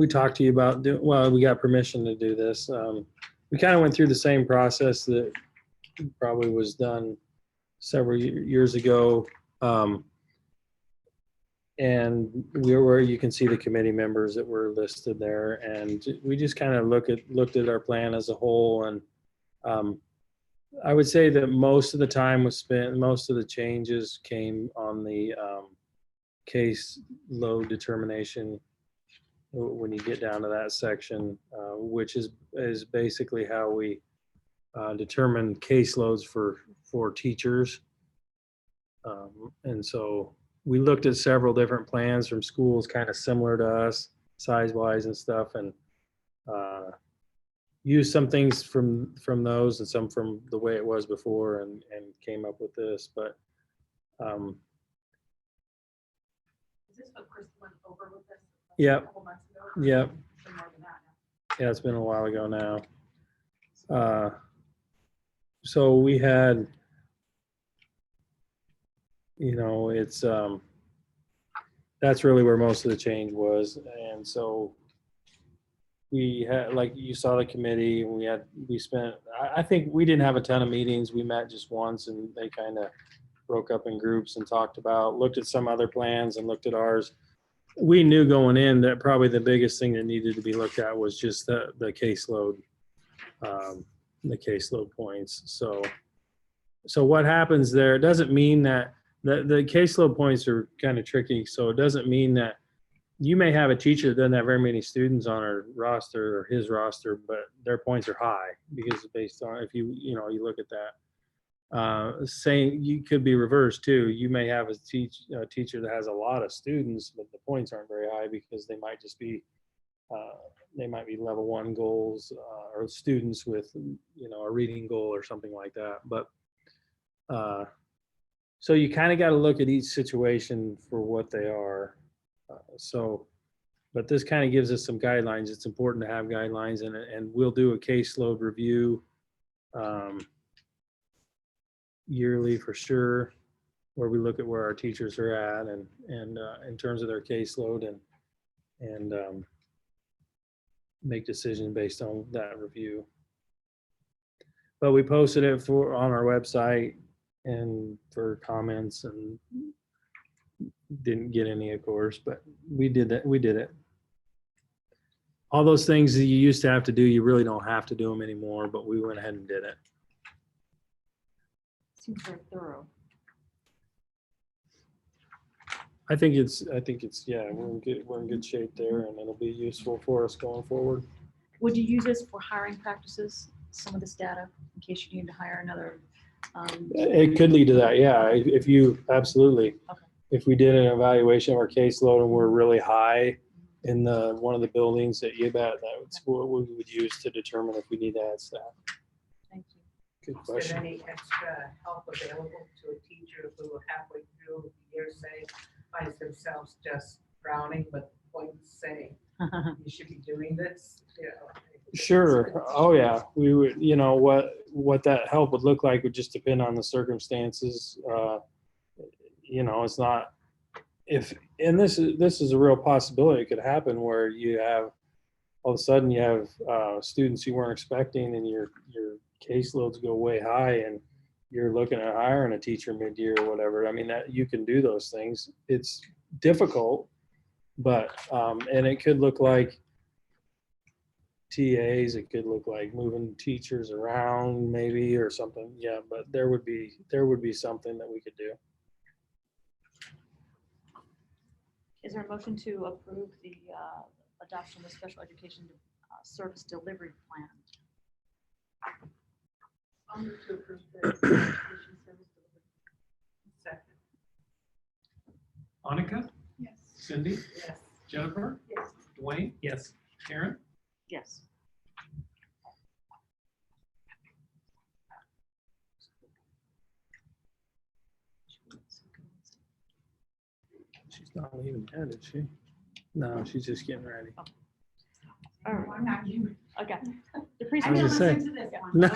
talked to you about, well, we got permission to do this. We kind of went through the same process that probably was done several years ago. And where you can see the committee members that were listed there, and we just kind of looked at our plan as a whole. And I would say that most of the time was spent, most of the changes came on the case load determination when you get down to that section, which is basically how we determine caseloads for teachers. And so we looked at several different plans from schools kind of similar to us, size-wise and stuff, and used some things from those and some from the way it was before, and came up with this. But Is this what Chris went over with us? Yep. A couple months ago? Yep. It's been more than that now. Yeah, it's been a while ago now. So we had, it's that's really where most of the change was. And so we had, like you saw the committee, we spent, I think we didn't have a ton of meetings. We met just once, and they kind of broke up in groups and looked at some other plans and looked at ours. We knew going in that probably the biggest thing that needed to be looked at was just the caseload, the caseload points. So what happens there, it doesn't mean that the caseload points are kind of tricky. So it doesn't mean that you may have a teacher that doesn't have very many students on her roster or his roster, but their points are high because based on, if you look at that. Saying you could be reversed too. You may have a teacher that has a lot of students, but the points aren't very high because they might just be, they might be level 1 goals or students with, a reading goal or something like that. But so you kind of got to look at each situation for what they are. But this kind of gives us some guidelines. It's important to have guidelines, and we'll do a caseload review yearly for sure, where we look at where our teachers are at and in terms of their caseload and make decisions based on that review. But we posted it on our website and for comments, and didn't get any, of course, but we did that. We did it. All those things that you used to have to do, you really don't have to do them anymore, but we went ahead and did it. Seems very thorough. I think it's yeah, we're in good shape there, and it'll be useful for us going forward. Would you use this for hiring practices, some of this data, in case you need to hire another? It could lead to that, yeah. If you, absolutely. Okay. If we did an evaluation of our caseload and we're really high in one of the buildings that that's what we would use to determine if we need to add staff. Thank you. Good Is there question. any extra help available to a teacher who halfway through the year, say, finds themselves just drowning, but points say, you should be doing this? Sure. Oh yeah. We would, what that help would look like would just depend on the circumstances. It's not, and this is a real possibility. It could happen where you have, all of a sudden you have students you weren't expecting, and your caseloads go way high, and you're looking at hiring a teacher mid-year or whatever. I mean, that you can do those things. It's difficult, but and it could look like TAs. It could look like moving teachers around maybe or something. Yeah, but there would be something that we could do. Is there a motion to approve the adoption of the special education service delivery plan? I'll move to approve the education service delivery. Second. Monica, Yes. Cindy, Yes. Jennifer, Yes. Dwayne, Yes. Karen. Yes. not even yet, is she? No, she's just getting ready. All right, I'm not you. okay. The I preschool. didn't was gonna listen to this one. No.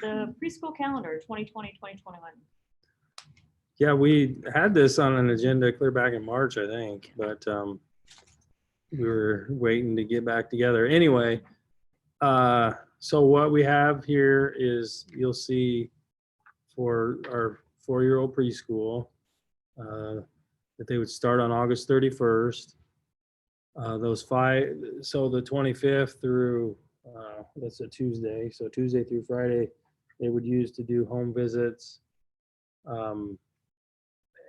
The preschool calendar, 2020, 2021. Yeah, we had this on an agenda clear back in March, I think, but we were waiting to get back together. Anyway, so what we have here is you'll see for our 4-year-old preschool that they would start on August 31st. Those 5, so the 25th through, that's a Tuesday. So Tuesday through Friday, they would use to do home visits.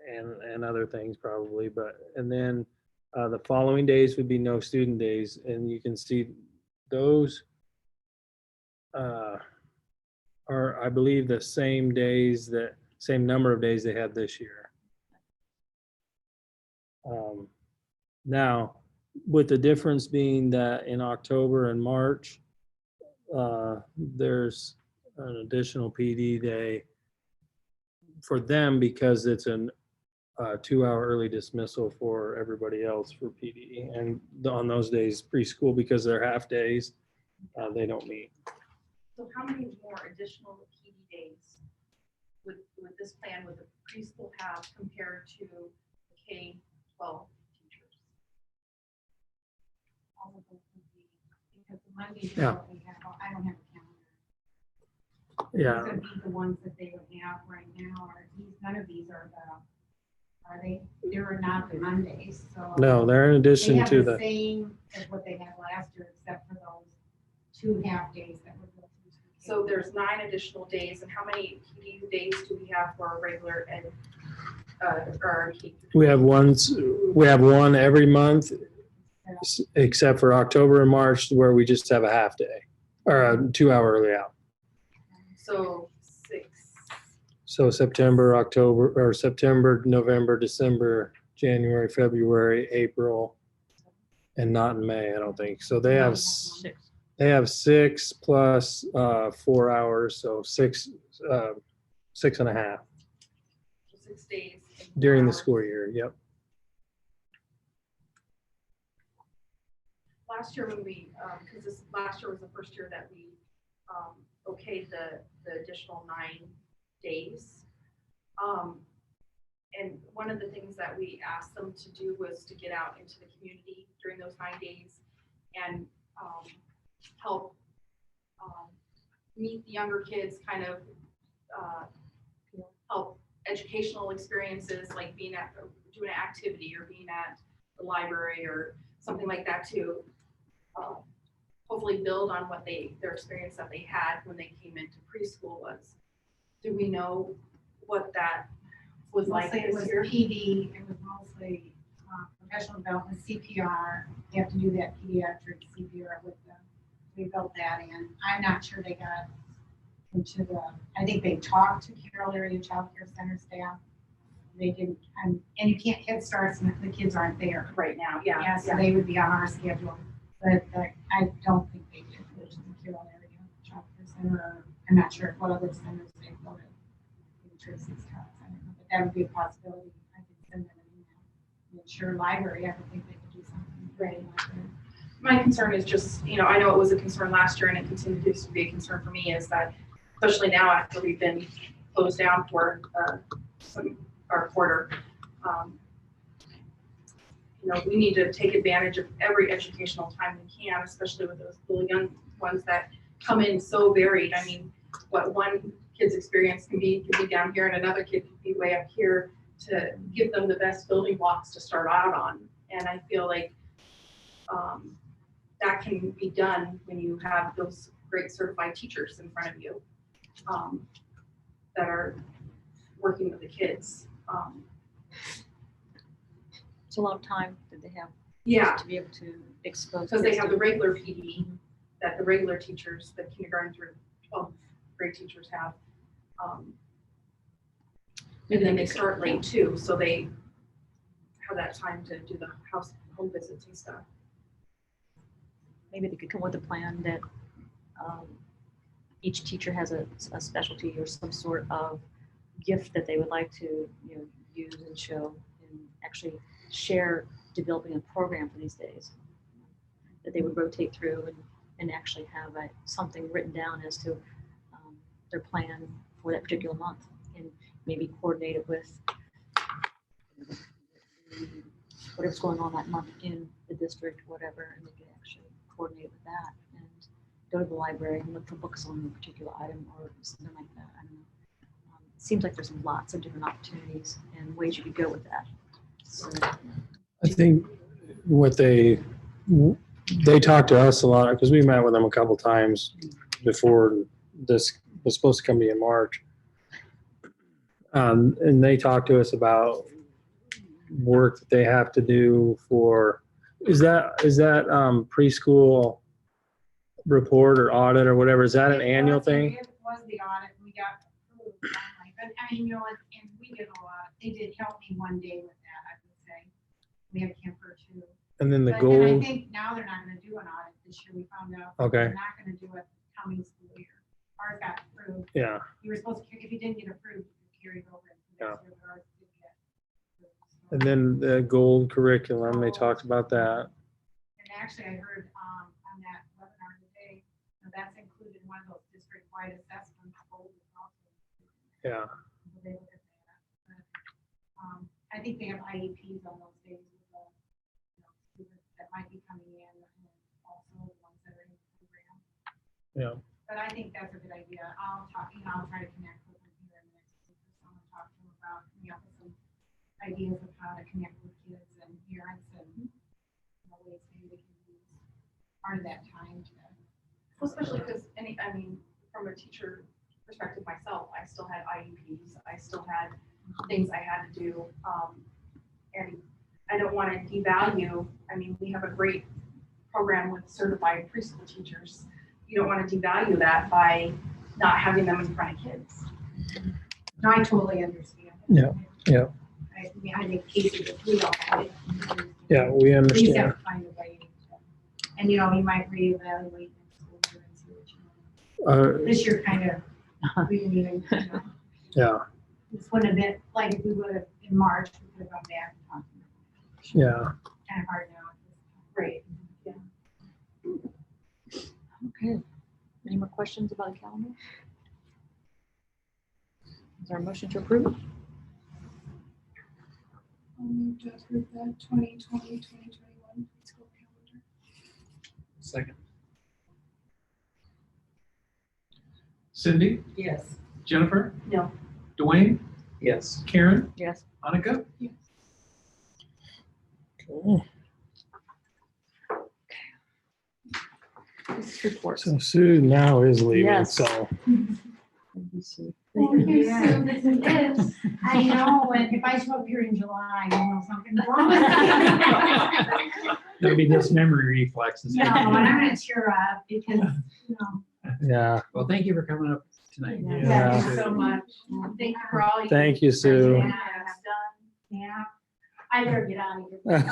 And other things probably, and then the following days would be no student days, and you can see those are, I believe, the same number of days they had this year. Now, with the difference being that in October and March, there's an additional PD day for them because it's an 2-hour early dismissal for everybody else for PD. And on those days, preschool, because they're half days, they don't meet. So how many more additional PD days would this plan with the preschool have compared to the K-12 teachers? All of those would be, because the Mondays Yeah. are what we have, I don't have a calendar. Yeah. These would be the ones that they would have right now, or none of these are they? They're not the Mondays, so. No, they're in They addition have to the the, same as what they had last year, except for those 2 half days that were built into. the So there's 9 additional days, and how many PD days do we have for regular and, or K? we have one every month, except for October and March, where we just have a half day or a 2-hour early out. So 6. So September, November, December, January, February, April, and not in May, I don't think. So they have 6 plus 4 hours, so 6 and a half 6 days. and 4 during the hours. school year. Yep. Last year when we, because last year was the first year that we okayed the additional 9 days. And one of the things that we asked them to do was to get out into the community during those 9 days and help meet the younger kids, kind of help educational experiences like doing an activity or being at the library or something like that to hopefully build on what their experience that they had when they came into preschool was. Do we know what that was like Mostly it was this year? PD, it was mostly professional development, CPR. You have to do that pediatric CPR with them. We built that in. I'm not sure they got into I think they talked to Carroll Area Child Care Center staff. They didn't, and you can't Head Starts and the kids aren't there. Right now, yeah. Yeah, so they would be on our schedule, but I don't think they did go to the Carroll Area Child Care Center, or I'm not sure what other centers they go to. Tracy's house, I don't know, but that would be a possibility. I could send them an email. I'm sure library, I would think they could do something. Right. My concern is just, I know it was a concern last year and it continues to be a concern for me, is that especially now after we've been closed down for our quarter, we need to take advantage of every educational time we can, especially with those little young ones that come in so varied. I mean, what one kid's experience can be down here and another kid can be way up here, to give them the best building blocks to start out on. And I feel like that can be done when you have those great certified teachers in front of you that are working with the kids. It's a lot of time that they have Yeah, to be able to expose. because they kids have to. the regular PD that the regular teachers, the kindergarten through 12th grade teachers have. And then they start late too, so they have that time to do the home visits and stuff. Maybe they could come with a plan that each teacher has a specialty or some sort of gift that they would like to, use and show and actually share developing a program for these days that they would rotate through and actually have something written down as to their plan for that particular month and maybe coordinate it with whatever's going on that month in the district, whatever, and they can actually coordinate with that and go to the library and look for books on a particular item or something like that. I don't know. It seems like there's lots of different opportunities and ways you could go with that. So, I think what they talked to us a lot because we met with them a couple times before this was supposed to come to you in March. And they talked to us about work that they have to do for, is that preschool report or audit or whatever? Is that an annual thing? It was the audit, we got approved finally, but I mean, and we did a lot, they did help me one day with that, I would say. We have Kemper too. And then the But then I gold, think now they're not gonna do an audit this year, we found out. Okay. They're not gonna do it coming school year. Ours got approved, yeah. you were supposed to, if you didn't get approved, you could carry it over into next year, but ours did get approved. So- And then the gold curriculum, they talked about that. And actually, I heard on that webinar today, that's included in one of those district-wide assessments. Gold is also included. Yeah. So they look at that. But, I think they have IEPs on those days with the students that might be coming in and also the ones that are in the program. Yeah. But I think that's a good idea. I'll try to connect with them here in the next week or so and talk to them about coming up with some ideas of how to connect with kids and parents and ways maybe they can use part of that time to. Well, especially because from a teacher perspective myself, I still had IEPs, I still had things I had to do. And I don't want to devalue, we have a great program with certified preschool teachers. You don't want to devalue that by not having them in front of kids. No, I totally understand. Yeah, yeah. I make cases if we don't have it. Yeah, we We just understand. have to find a way. And you might reevaluate next school year and see what you want. This year kind of, we didn't even, Yeah, this wouldn't have been, like if we would have in March, we could have gone back and talked. yeah. Kind of hard now. Right. okay. Any more questions about the calendar? Is there a motion to approve? I'll move to approve the 2020-2021 preschool calendar. Second. Cindy, Yes. Jennifer, No. Dwayne, Yes. Karen, Yes. Annika. Cool. This report. So Sue now is leaving, Yes. so. Thank you, Sue. Yeah, this is it. I know, and if I show up here in July, you know something's wrong. That'll be just memory reflexes. No, and I'm gonna cheer up because, Yeah, Well, thank you for coming up tonight. Yeah. Thank you so much. Thank you for all you. thank you, Sue. Yeah. Yeah, I better get out of here.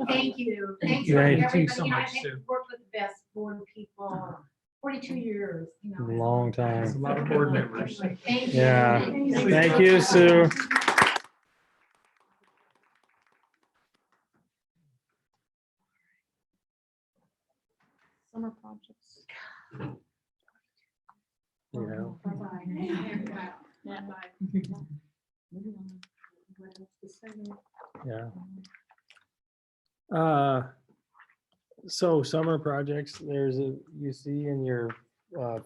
Thank you. Thanks for Thank you everybody. so I much, think Sue. we've worked with the best board people, 42 years, Long There's a time. lot of board members. Thank you. Yeah. Thank Thank you, Sue. Summer projects. Yeah. Bye-bye. Yeah. Moving on. What else to say? Yeah. So summer projects, you see in your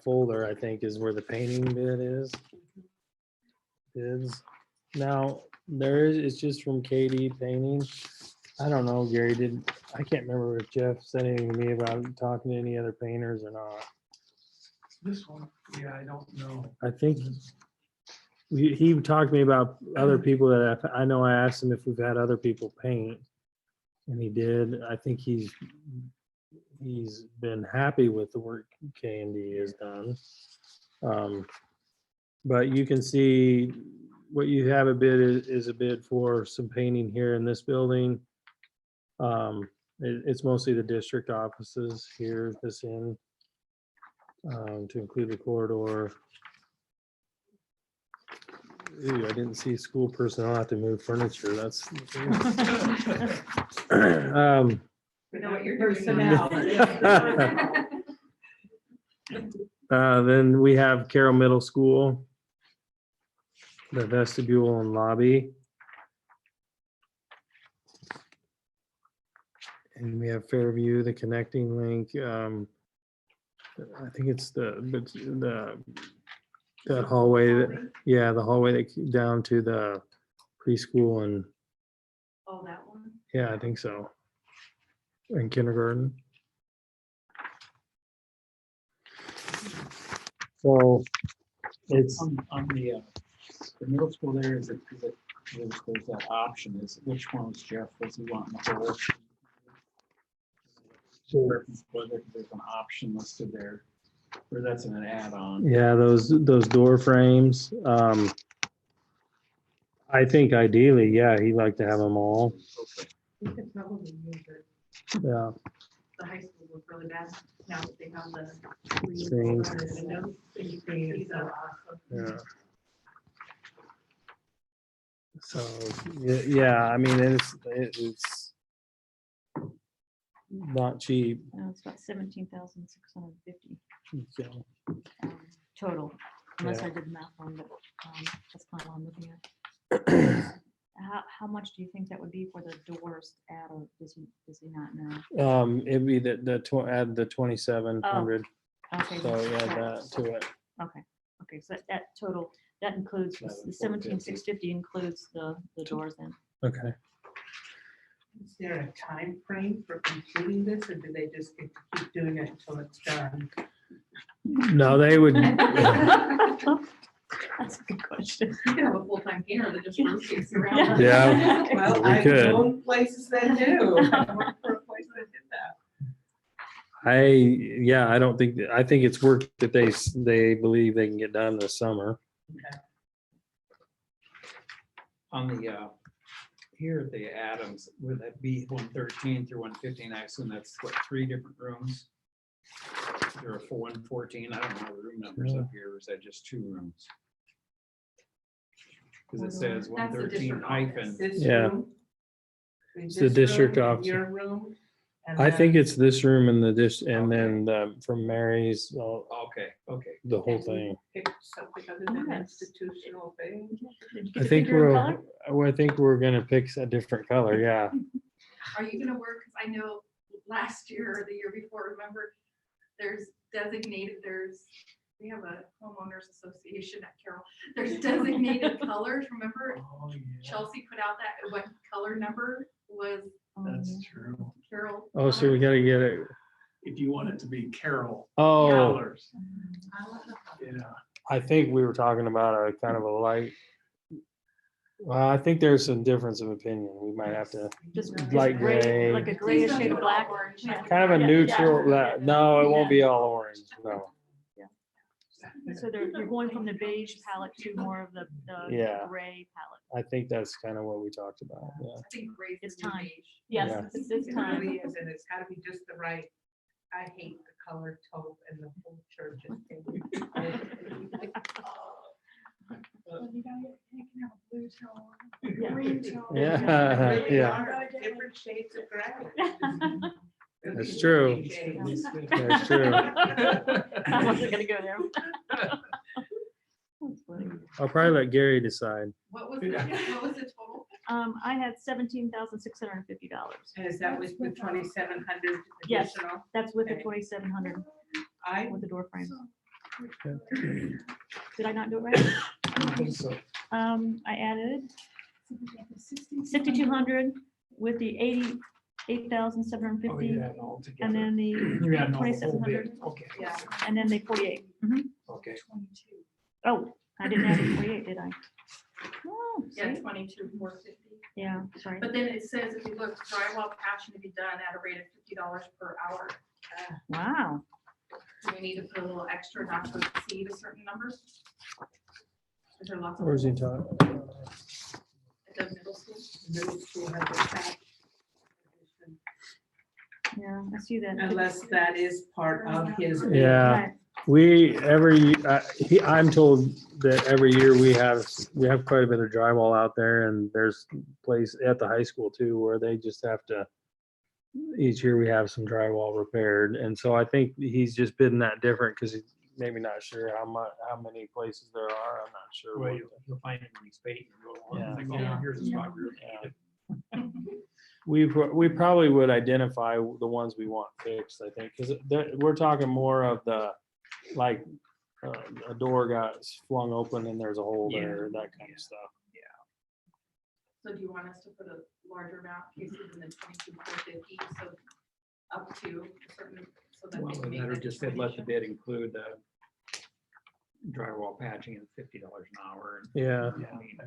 folder, I think, is where the painting bid is. Now, it's just from Katie Painting. I don't know, Gary, I can't remember if Jeff said anything to me about talking to any other painters or not. This one, yeah, I don't know. I think he talked to me about other people that I know. I asked him if we've had other people paint, and he did. I think he's been happy with the work K&D has done. But you can see what you have a bid is a bid for some painting here in this building. It's mostly the district offices here, this end, to include the corridor. Ooh, I didn't see school personnel have to move furniture. That's. We know what you're doing. Personnel. Then we have Carroll Middle School, the vestibule and lobby. And we have Fairview, the connecting link. I think it's that hallway, yeah, the hallway that down to the preschool and, Oh, that one? yeah, I think so. And kindergarten. So it's, On the middle school there, is it, there's that option, is, which one was Jeff, was he wanting the whole? Whether there's an option listed there, or that's an add-on. yeah, those door frames. I think ideally, yeah, he'd like to have them all. We could probably use it. Yeah. The high school was really bad. Now that they have the. Screens. windows, you can see the- Yeah. So, yeah, I mean, it's not cheap. It's about 17,650 So, total, unless Yeah. I did the math wrong, but that's kind of what I'm looking at. How much do you think that would be for the doors to add, or does he not know? it'd be add the 2,700. Okay. So yeah, that to it. Okay, so that total, that includes, the 17,650 includes the doors then. Okay. Is there a time frame for completing this, or do they just get to keep doing it until it's done? No, they would. That's a good question. You could have a full-time painter that just rotates around. Yeah. Well, We I've could. known places that do. I worked for a place that did that. I don't think, I think it's work that they believe they can get done this summer. On the, here at the Adams, would that be 113 through 115? I assume that's what, 3 different rooms? There are 114, I don't know the room numbers up here, or is that just 2 rooms? Because it says That's the 113 district hyphen. office. This Yeah. room, It's the district room, office. Your room. and I think then- it's this room and and then from Mary's, Okay, okay. the whole and we thing. picked something other than Yes. institutional thing. Did you get I to think pick your own color? I think we're gonna pick a different color. Yeah. Are you gonna work, because I know last year or the year before, remember, there's we have a homeowners association at Carroll. There's designated colors, remember? Oh, yeah, Chelsea put out that, what color number was that's true. Carroll. Oh, so we gotta get it. If you want it to be Carroll Oh, colors, I love the color. yeah. I think we were talking about a kind of a light. Well, I think there's some difference of opinion. We might have to, Just Light gray. like a grayish shade of black. Orange. Yeah. kind of a Yeah, neutral, yeah. no, it won't be all orange, no. So you're going from the beige palette to more of the Yeah. gray palette. I think that's kind of what we talked about, yeah. I think gray's It's the new time. beige. Yes, Yeah. it's It time. really is, and it's gotta be just the right, I hate the color taupe and the whole church. Well, you can have a blue tone, Yeah. green tone. Yeah, Really yeah. are different shades of gray. That's true. Shades. That's true. I wasn't gonna go there. That's funny. I'll probably let Gary decide. What was the total? I had $17,650. And is that with the 2,700 Yes. additional? That's with the Okay. 2,700 I, with the door frame. So, Did I not do it right? So, I added so we got the 60, 6,200 with the 88,750, and then the You got no whole 2,700, bit. Okay. Yeah. and then the 48. Okay. 22. Oh, I didn't add the 48, did I? Oh, Yeah, see? 22,450. Yeah, sorry. But then it says, if you look, drywall patching to be done at a rate of $50 per hour. Wow. Do we need to put a little extra not to exceed a certain number? Is there lots of? Where's he holes talking? At the middle school? middle school has a patch. Yeah, I see that. Unless that is part of his. Yeah. Right. I'm told that every year we have quite a bit of drywall out there, and there's place at the high school too, where they just have to, each year we have some drywall repaired. And so I think he's just bidding that different because he's maybe not sure how many places there are. I'm not sure. Well, what you'll find it when he's painting. Yeah. Oh, here's a spot where Yeah. We probably would identify the ones we want fixed, I think, because we're talking more of the, like, a door got flung open and there's a hole there, that kind of stuff. So do you want us to put a larger amount cases in the 22,450, so up to a certain, so that Well, they can make better that just said let the determination? bid include the drywall patching at $50 an hour. Yeah, I mean,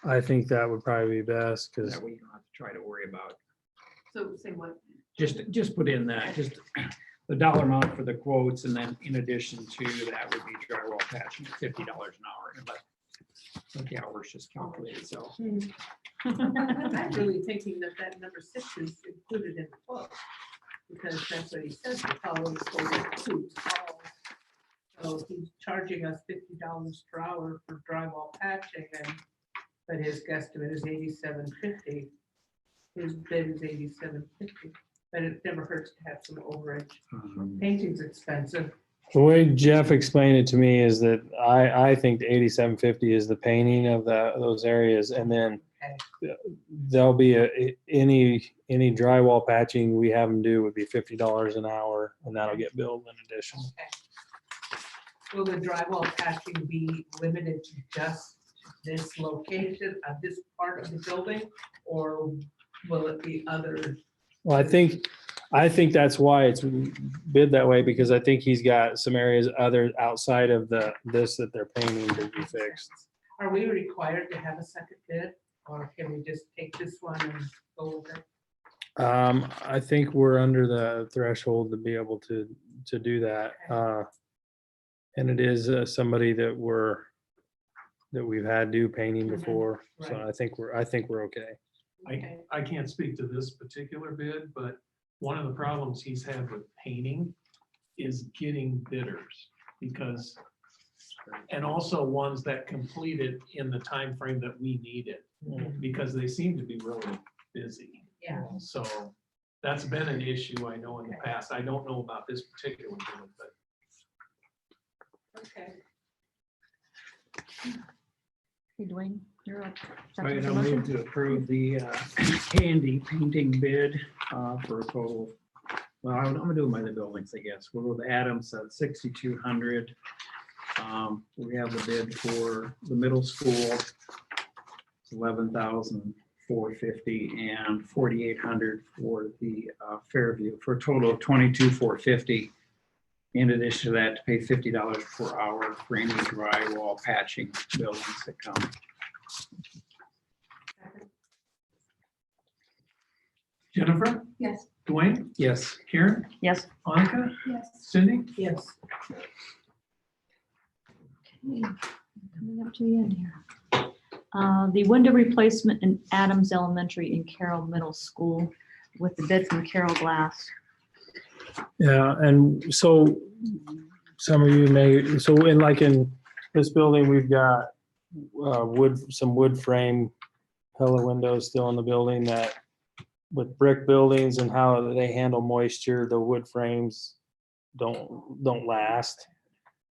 I think that would probably be best because, that way you don't have to try to worry about, So say what? just put in that, just the dollar amount for the quotes, and then in addition to that would be drywall patching at $50 an hour, and let the hours just calculate itself. I'm really thinking that that number 6 is included in the book, because that's what he says, the following quote includes all. So he's charging us $50 per hour for drywall patching, but his guesstimate is $87.50. His bid is $87.50, but it never hurts to have some overage. Painting's expensive. the way Jeff explained it to me is that I think the 8750 is the painting of those areas, and then there'll be any drywall patching we have them do would be $50 an hour, and that'll get billed in addition. Will the drywall patching be limited to just this location of this part of the building, or will it be other? Well, I think that's why it's bid that way, because I think he's got some areas other outside of this that they're painting to be fixed. Are we required to have a second bid, or can we just take this one and go with it? I think we're under the threshold to be able to do that. And it is somebody that we've had do painting before, so Right. I think we're okay. Okay. I can't speak to this particular bid, but one of the problems he's had with painting is getting bidders, because, and also ones that complete it in the time frame that we need it, because they seem to be really busy. Yeah. So that's been an issue I know in the past. I don't know about this particular bid, but Okay. Hey, Dwayne, you're up. Right, Second I'll motion? move to approve the Handy painting bid for a total, well, I'm gonna do them by the buildings, I guess. We'll go with Adams at 6,200. We have the bid for the middle school, it's 11,450, and 4,800 for the Fairview, for a total of 22,450. In addition to that, to pay $50 per hour for any drywall patching buildings that come. Jennifer, Yes. Dwayne, Yes. Karen, Yes. Monica, Yes. Cindy, Yes. Okay, coming up to the end here. The window replacement in Adams Elementary and Carroll Middle School with the bid from Carroll Glass. Yeah, and so some of you may, so in this building, we've got some wood frame Pella windows still in the building that, with brick buildings and how they handle moisture, the wood frames don't last.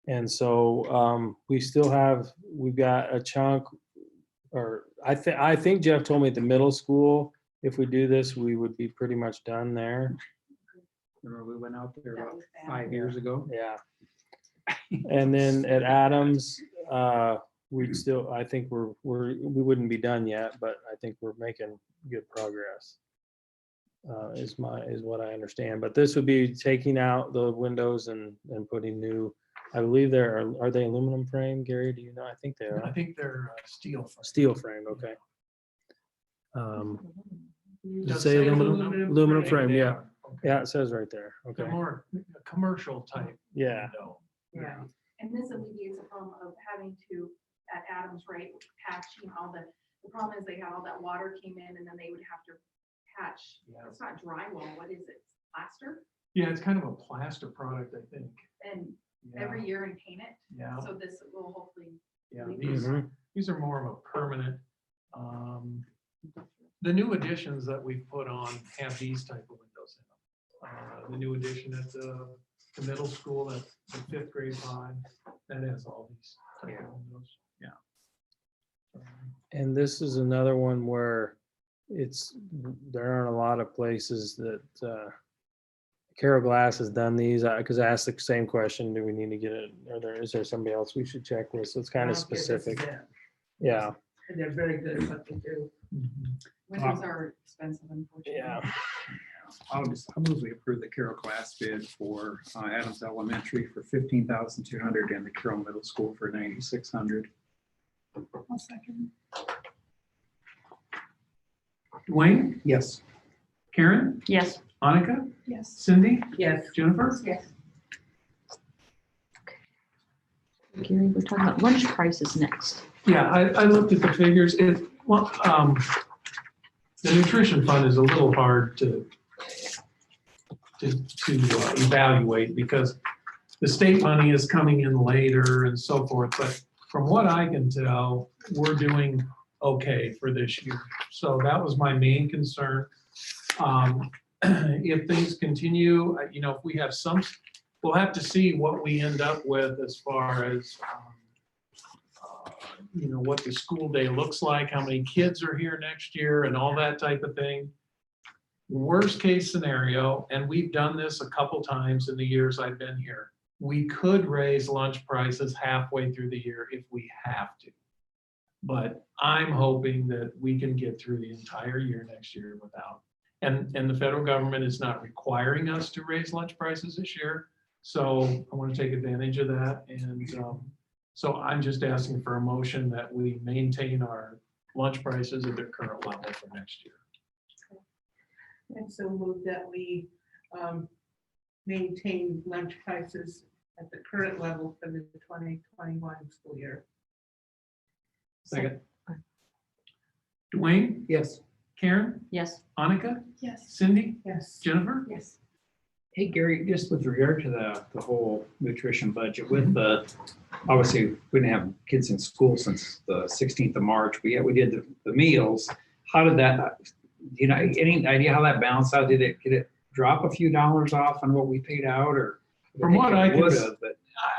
And so we've got a chunk, or I think Jeff told me at the middle school, if we do this, we would be pretty much done there. Remember we went out there about 5 years ago? Yeah. And then at Adams, we'd still, I think we wouldn't be done yet, but I think we're making good progress. Is what I understand. But this would be taking out the windows and putting new, I believe are they aluminum frame, Gary? Do you know? I think they I are. think they're steel. Steel frame, okay. Does it Does say say aluminum? Aluminum frame, They yeah. are. Okay. Yeah, it says right there. They're Okay. more commercial type. Yeah. window. Yeah. And this alleviates the problem of having to, at Adams, right, patching all the problem is they had all that water came in and then they would have to patch. Yeah. It's not drywall, what is it? Plaster? Yeah, it's kind of a plaster product, I think. And every year and paint it. Yeah, So this will hopefully, yeah, Mhm. these are more of a permanent. The new additions that we've put on have these type of windows in them. The new addition at the middle school, at the 5th grade line, that has all these type of windows. And this is another one where there aren't a lot of places that, Carroll Glass has done these, because I asked the same question, do we need to get it, is there somebody else we should check with? So it's kind of Okay, this is specific. it. Yeah, And they're very good at what they do. Windows are expensive, unfortunately. yeah. I'll move we approve the Carroll Glass bid for Adams Elementary for $15,200 and the Carroll Middle School for $9,600. I'll second. Dwayne, Yes. Karen, Yes. Annika, Yes. Cindy, Yes. Jennifer? Yes. Gary, we're talking about lunch prices next. Yeah, I looked at the figures. The nutrition fund is a little hard to evaluate because the state money is coming in later and so forth. But from what I can tell, we're doing okay for this year. So that was my main concern. If things continue, if we have we'll have to see what we end up with as far as, what the school day looks like, how many kids are here next year and all that type of thing. Worst case scenario, and we've done this a couple times in the years I've been here, we could raise lunch prices halfway through the year if we have to. But I'm hoping that we can get through the entire year next year without. And the federal government is not requiring us to raise lunch prices this year. So I want to take advantage of that. And so I'm just asking for a motion that we maintain our lunch prices at their current level for next year. And so move that we maintain lunch prices at the current level for the 2021 school year. Second. Dwayne, Yes. Karen, Yes. Annika, Yes. Cindy, Yes. Jennifer? Yes. Hey, Gary, just with regard to the whole nutrition budget with obviously we didn't have kids in school since the 16th of March. We did the meals. How did that, any idea how that balanced out? Did it drop a few dollars off on what we paid out or? From what I can, would have, but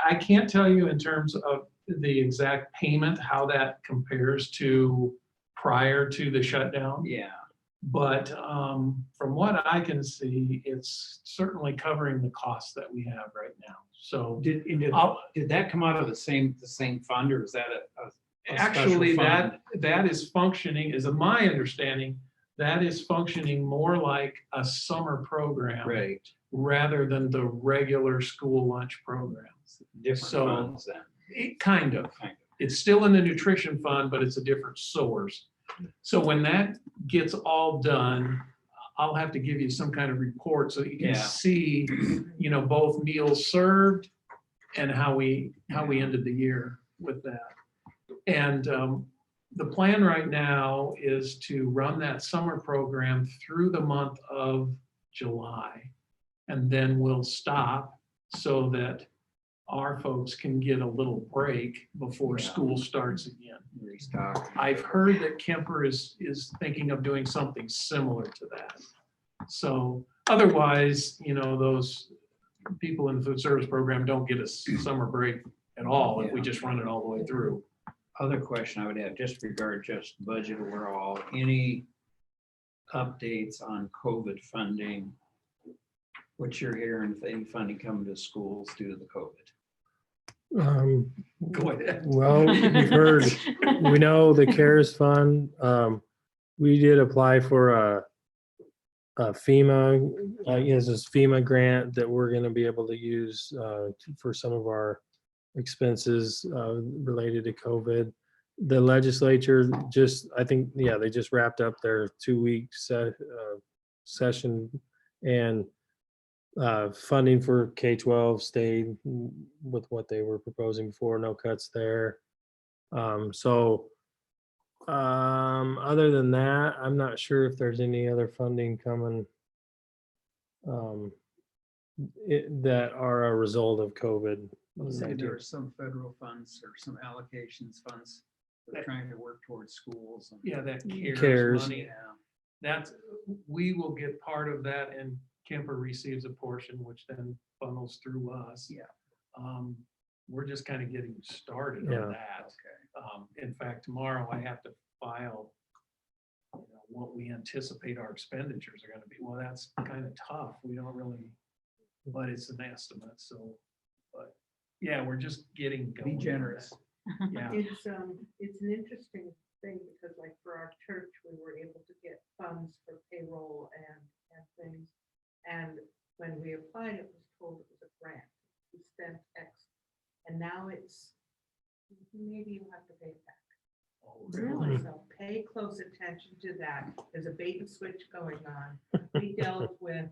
I can't tell you in terms of the exact payment, how that compares to prior to the shutdown. yeah. But from what I can see, it's certainly covering the costs that we have right now. So Did that come out of the same fund or is that a special actually, fund? that is functioning, is my understanding, that is functioning more like a summer program Right. rather than the regular school lunch program. Different So- funds then. Kind of. It's still in the nutrition fund, but it's a different source. So when that gets all done, I'll have to give you some kind of report so you can Yeah. see, both meals served and how we ended the year with that. And the plan right now is to run that summer program through the month of July. And then we'll stop so that our folks can get a little break before Yeah. school starts again. Restock. I've heard that Kemper is thinking of doing something similar to that. So otherwise, those people in the food service program don't get a summer break at all if we just run it all the way through. Other question I would have, just budget overall, any updates on COVID funding? What you're hearing, if any funding coming to schools due to the COVID? Go ahead. Well, we've heard, we know the CARES fund, we did apply for a FEMA, this FEMA grant that we're gonna be able to use for some of our expenses related to COVID. The legislature they just wrapped up their 2-week session and funding for K-12 stayed with what they were proposing before, no cuts there. Other than that, I'm not sure if there's any other funding coming that are a result of COVID Say there are some federal funds or some allocations funds that are trying to work towards schools. And Yeah, that CARES. CARES money, yeah. that's, we will get part of that and Kemper receives a portion, which then funnels through us. Yeah. We're just kind of getting started Yeah. on that. Okay. In fact, tomorrow I have to file, what we anticipate our expenditures are gonna be. Well, that's kind of tough. We don't really, but it's an estimate, so, but, yeah, we're just getting going. Be generous. Yeah, It's an interesting thing because like for our church, we were able to get funds for payroll and things. And when we applied, it was told it was a grant. We spent X. And now it's, maybe you have to pay it back. Really? So pay close attention to that. There's a bait and switch going on. We dealt with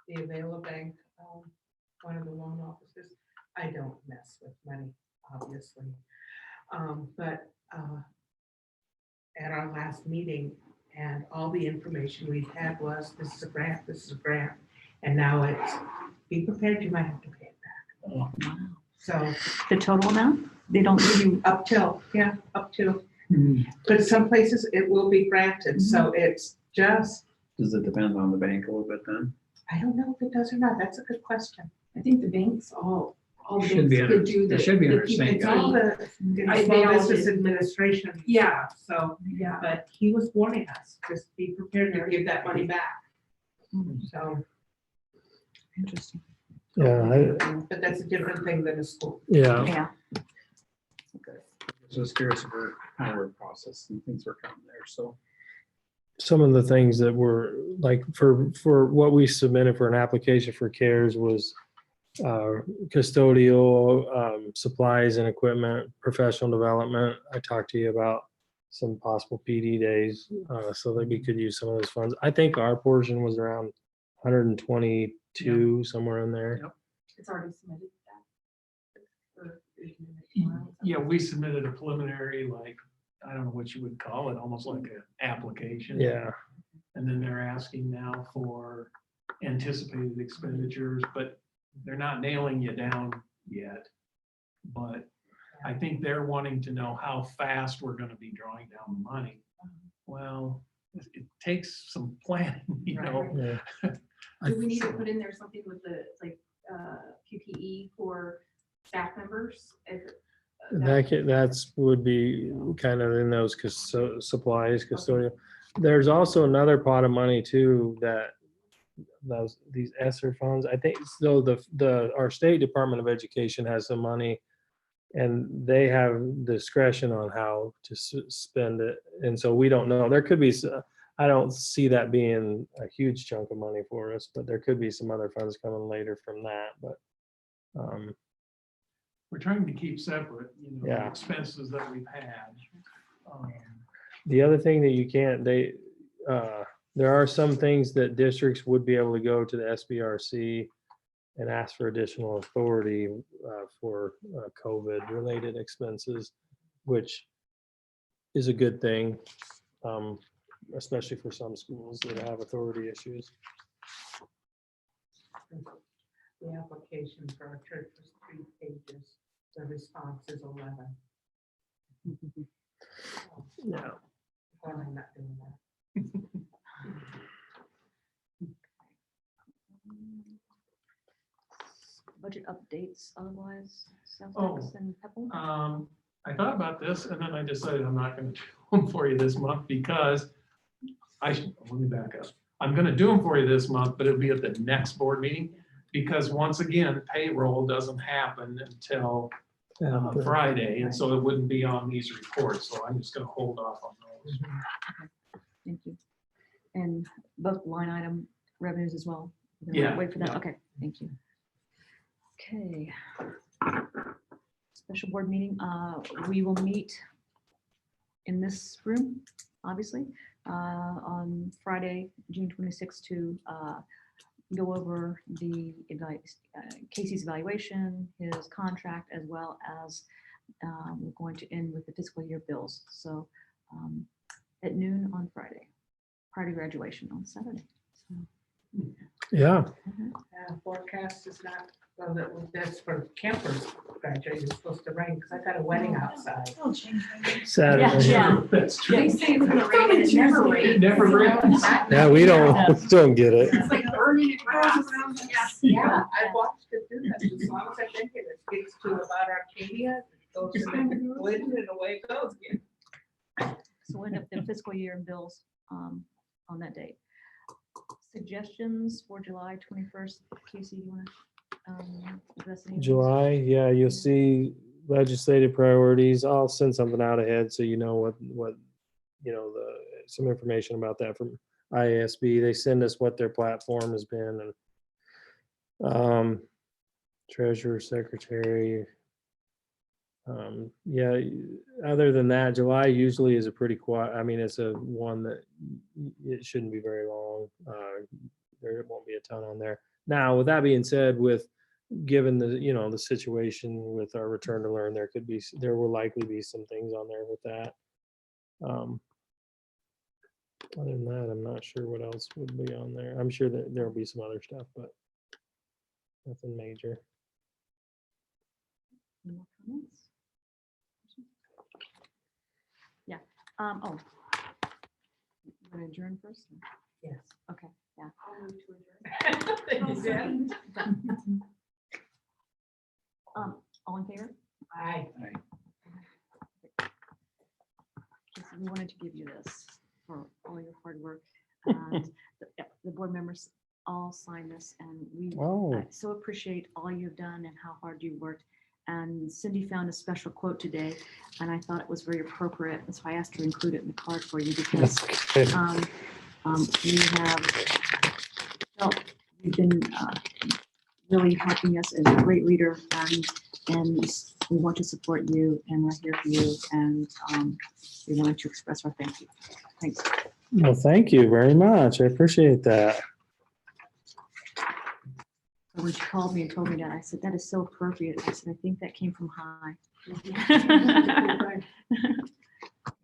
the Avila Bank, one of the loan officers. I don't mess with money, obviously. But at our last meeting, and all the information we had was, this is a grant, this is a grant. And now it's, be prepared, you might have to pay it back. Wow. So The total amount? They don't give you, up till, yeah, up to. Hmm. But some places it will be granted, so it's just, Does it depend on the bank a little bit then? I don't know if it does or not, that's a good question. I think the banks all the Should be banks could do there the. should be the understanding. It's all PPP. the They Small all Business did. Administration. Yeah. So, Yeah. but he was warning us, just be prepared to give that money back. So, interesting. Yeah, but that's a different thing than a school. yeah. Yeah. Just curious about how we're processing things were coming there, so. Some of the things that were like for what we submitted for an application for CARES was custodial supplies and equipment, professional development. I talked to you about some possible PD days so that we could use some of those funds. I think our portion was around 122, somewhere in there. Yep. It's already submitted that. Or you can make tomorrow. yeah, we submitted a preliminary, like, I don't know what you would call it, almost like an application. Yeah, And then they're asking now for anticipated expenditures, but they're not nailing you down yet. But I think they're wanting to know how fast we're gonna be drawing down the money. Well, it takes some planning, you know? yeah. Do we need to put in there something with the, like, PPE for staff members? That's would be kind of in those supplies, custodial. There's also another pot of money too that these ESSER funds, I think, so our State Department of Education has some money and they have discretion on how to spend it. And so we don't know. There could be, I don't see that being a huge chunk of money for us, but there could be some other funds coming later from that, but We're trying to keep separate, the Yeah. expenses that we've had. the other thing that you can't, there are some things that districts would be able to go to the SBRC and ask for additional authority for COVID-related expenses, which is a good thing, especially for some schools that have authority issues. The application for our church was 3 pages, the response is 11. Yeah. Well, I'm not doing that. Budget updates otherwise, Oh, South and Pebble? I thought about this and then I decided I'm not gonna do them for you this month because let me back up. I'm gonna do them for you this month, but it'll be at the next board meeting because once again, payroll doesn't happen until Friday, and so it wouldn't be on these reports, so I'm just gonna hold off on those. Thank you. And both line item revenues as well? We're gonna Yeah, Wait for that, yeah. okay, thank you. Okay. Special board meeting, we will meet in this room, obviously, on Friday, June 26th to go over the Casey's evaluation, his contract, as well as we're going to end with the fiscal year bills. So at noon on Friday, prior to graduation on Saturday. So, Yeah, Forecast is not Well, that's for campers graduating, it's supposed to rain, because I got a wedding outside. I'll change that. Saturday. Yeah. That's true. They say it's gonna rain and it never rains. It never rains. Yeah, we don't get it. It's like burning grass. Yeah, I watched it do that, as long as I think it gets to about Arcadia, it goes to the wind and away it goes again. So we'll end up the fiscal year and bills on that date. Suggestions for July 21st. Casey, you want to address any of those? July, yeah, you'll see legislative priorities. I'll send something out ahead so you know what some information about that from IASB. They send us what their platform has been, and treasurer, secretary. Yeah, other than that, July usually is a pretty quiet, I mean, it's a one that it shouldn't be very long. There won't be a ton on there. Now, with that being said, given the situation with our return to learn, there will likely be some things on there with that. Other than that, I'm not sure what else would be on there. I'm sure that there'll be some other stuff, but nothing major. Any more comments? Yeah. Oh. You want to adjourn first? Yes. Okay. Yeah. I'll move to adjourn. All in favor? Aye. Casey, we wanted to give you this for all your hard work. And the board members all signed this, and I so appreciate all you've done and how hard you worked. And Cindy found a special quote today, and I thought it was very appropriate. That's why I asked her to include it in the card for you, because we have felt you've been really helping us as a great leader, and we want to support you, and we're here for you, and we wanted to express our thank you. Thanks. Well, thank you very much. I appreciate that. When she called me and told me that, I said, that is so appropriate. I said, I think that came from high.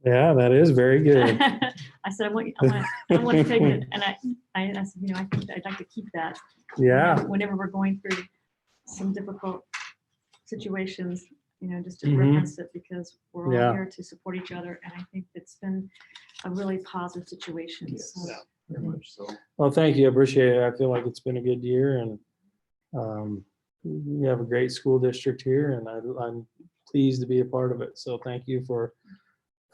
Yeah, that is very good. I said, I want to take it. And I said, I think I'd like to keep that. Yeah. Whenever we're going through some difficult situations, just to Mhm. reference it, because we're all Yeah. here to support each other. And I think it's been a really positive situation. Yes. So, Very much so. Well, thank you. I appreciate it. I feel like it's been a good year, and we have a great school district here, and I'm pleased to be a part of it. So thank you for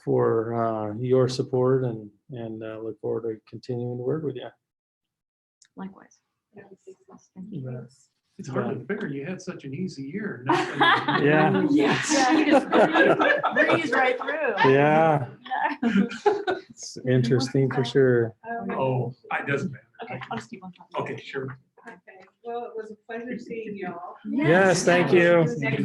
your support, and look forward to continuing to work with you. likewise. Thank You you. bet. It's hard to figure you had such an easy year. Yeah. Yeah, you just breeze right through. Yeah. It's interesting for sure. Oh, it doesn't matter. Okay, I'll just keep on talking. Okay, sure. Okay, well, it was a pleasure seeing you all. Yes, thank you. Next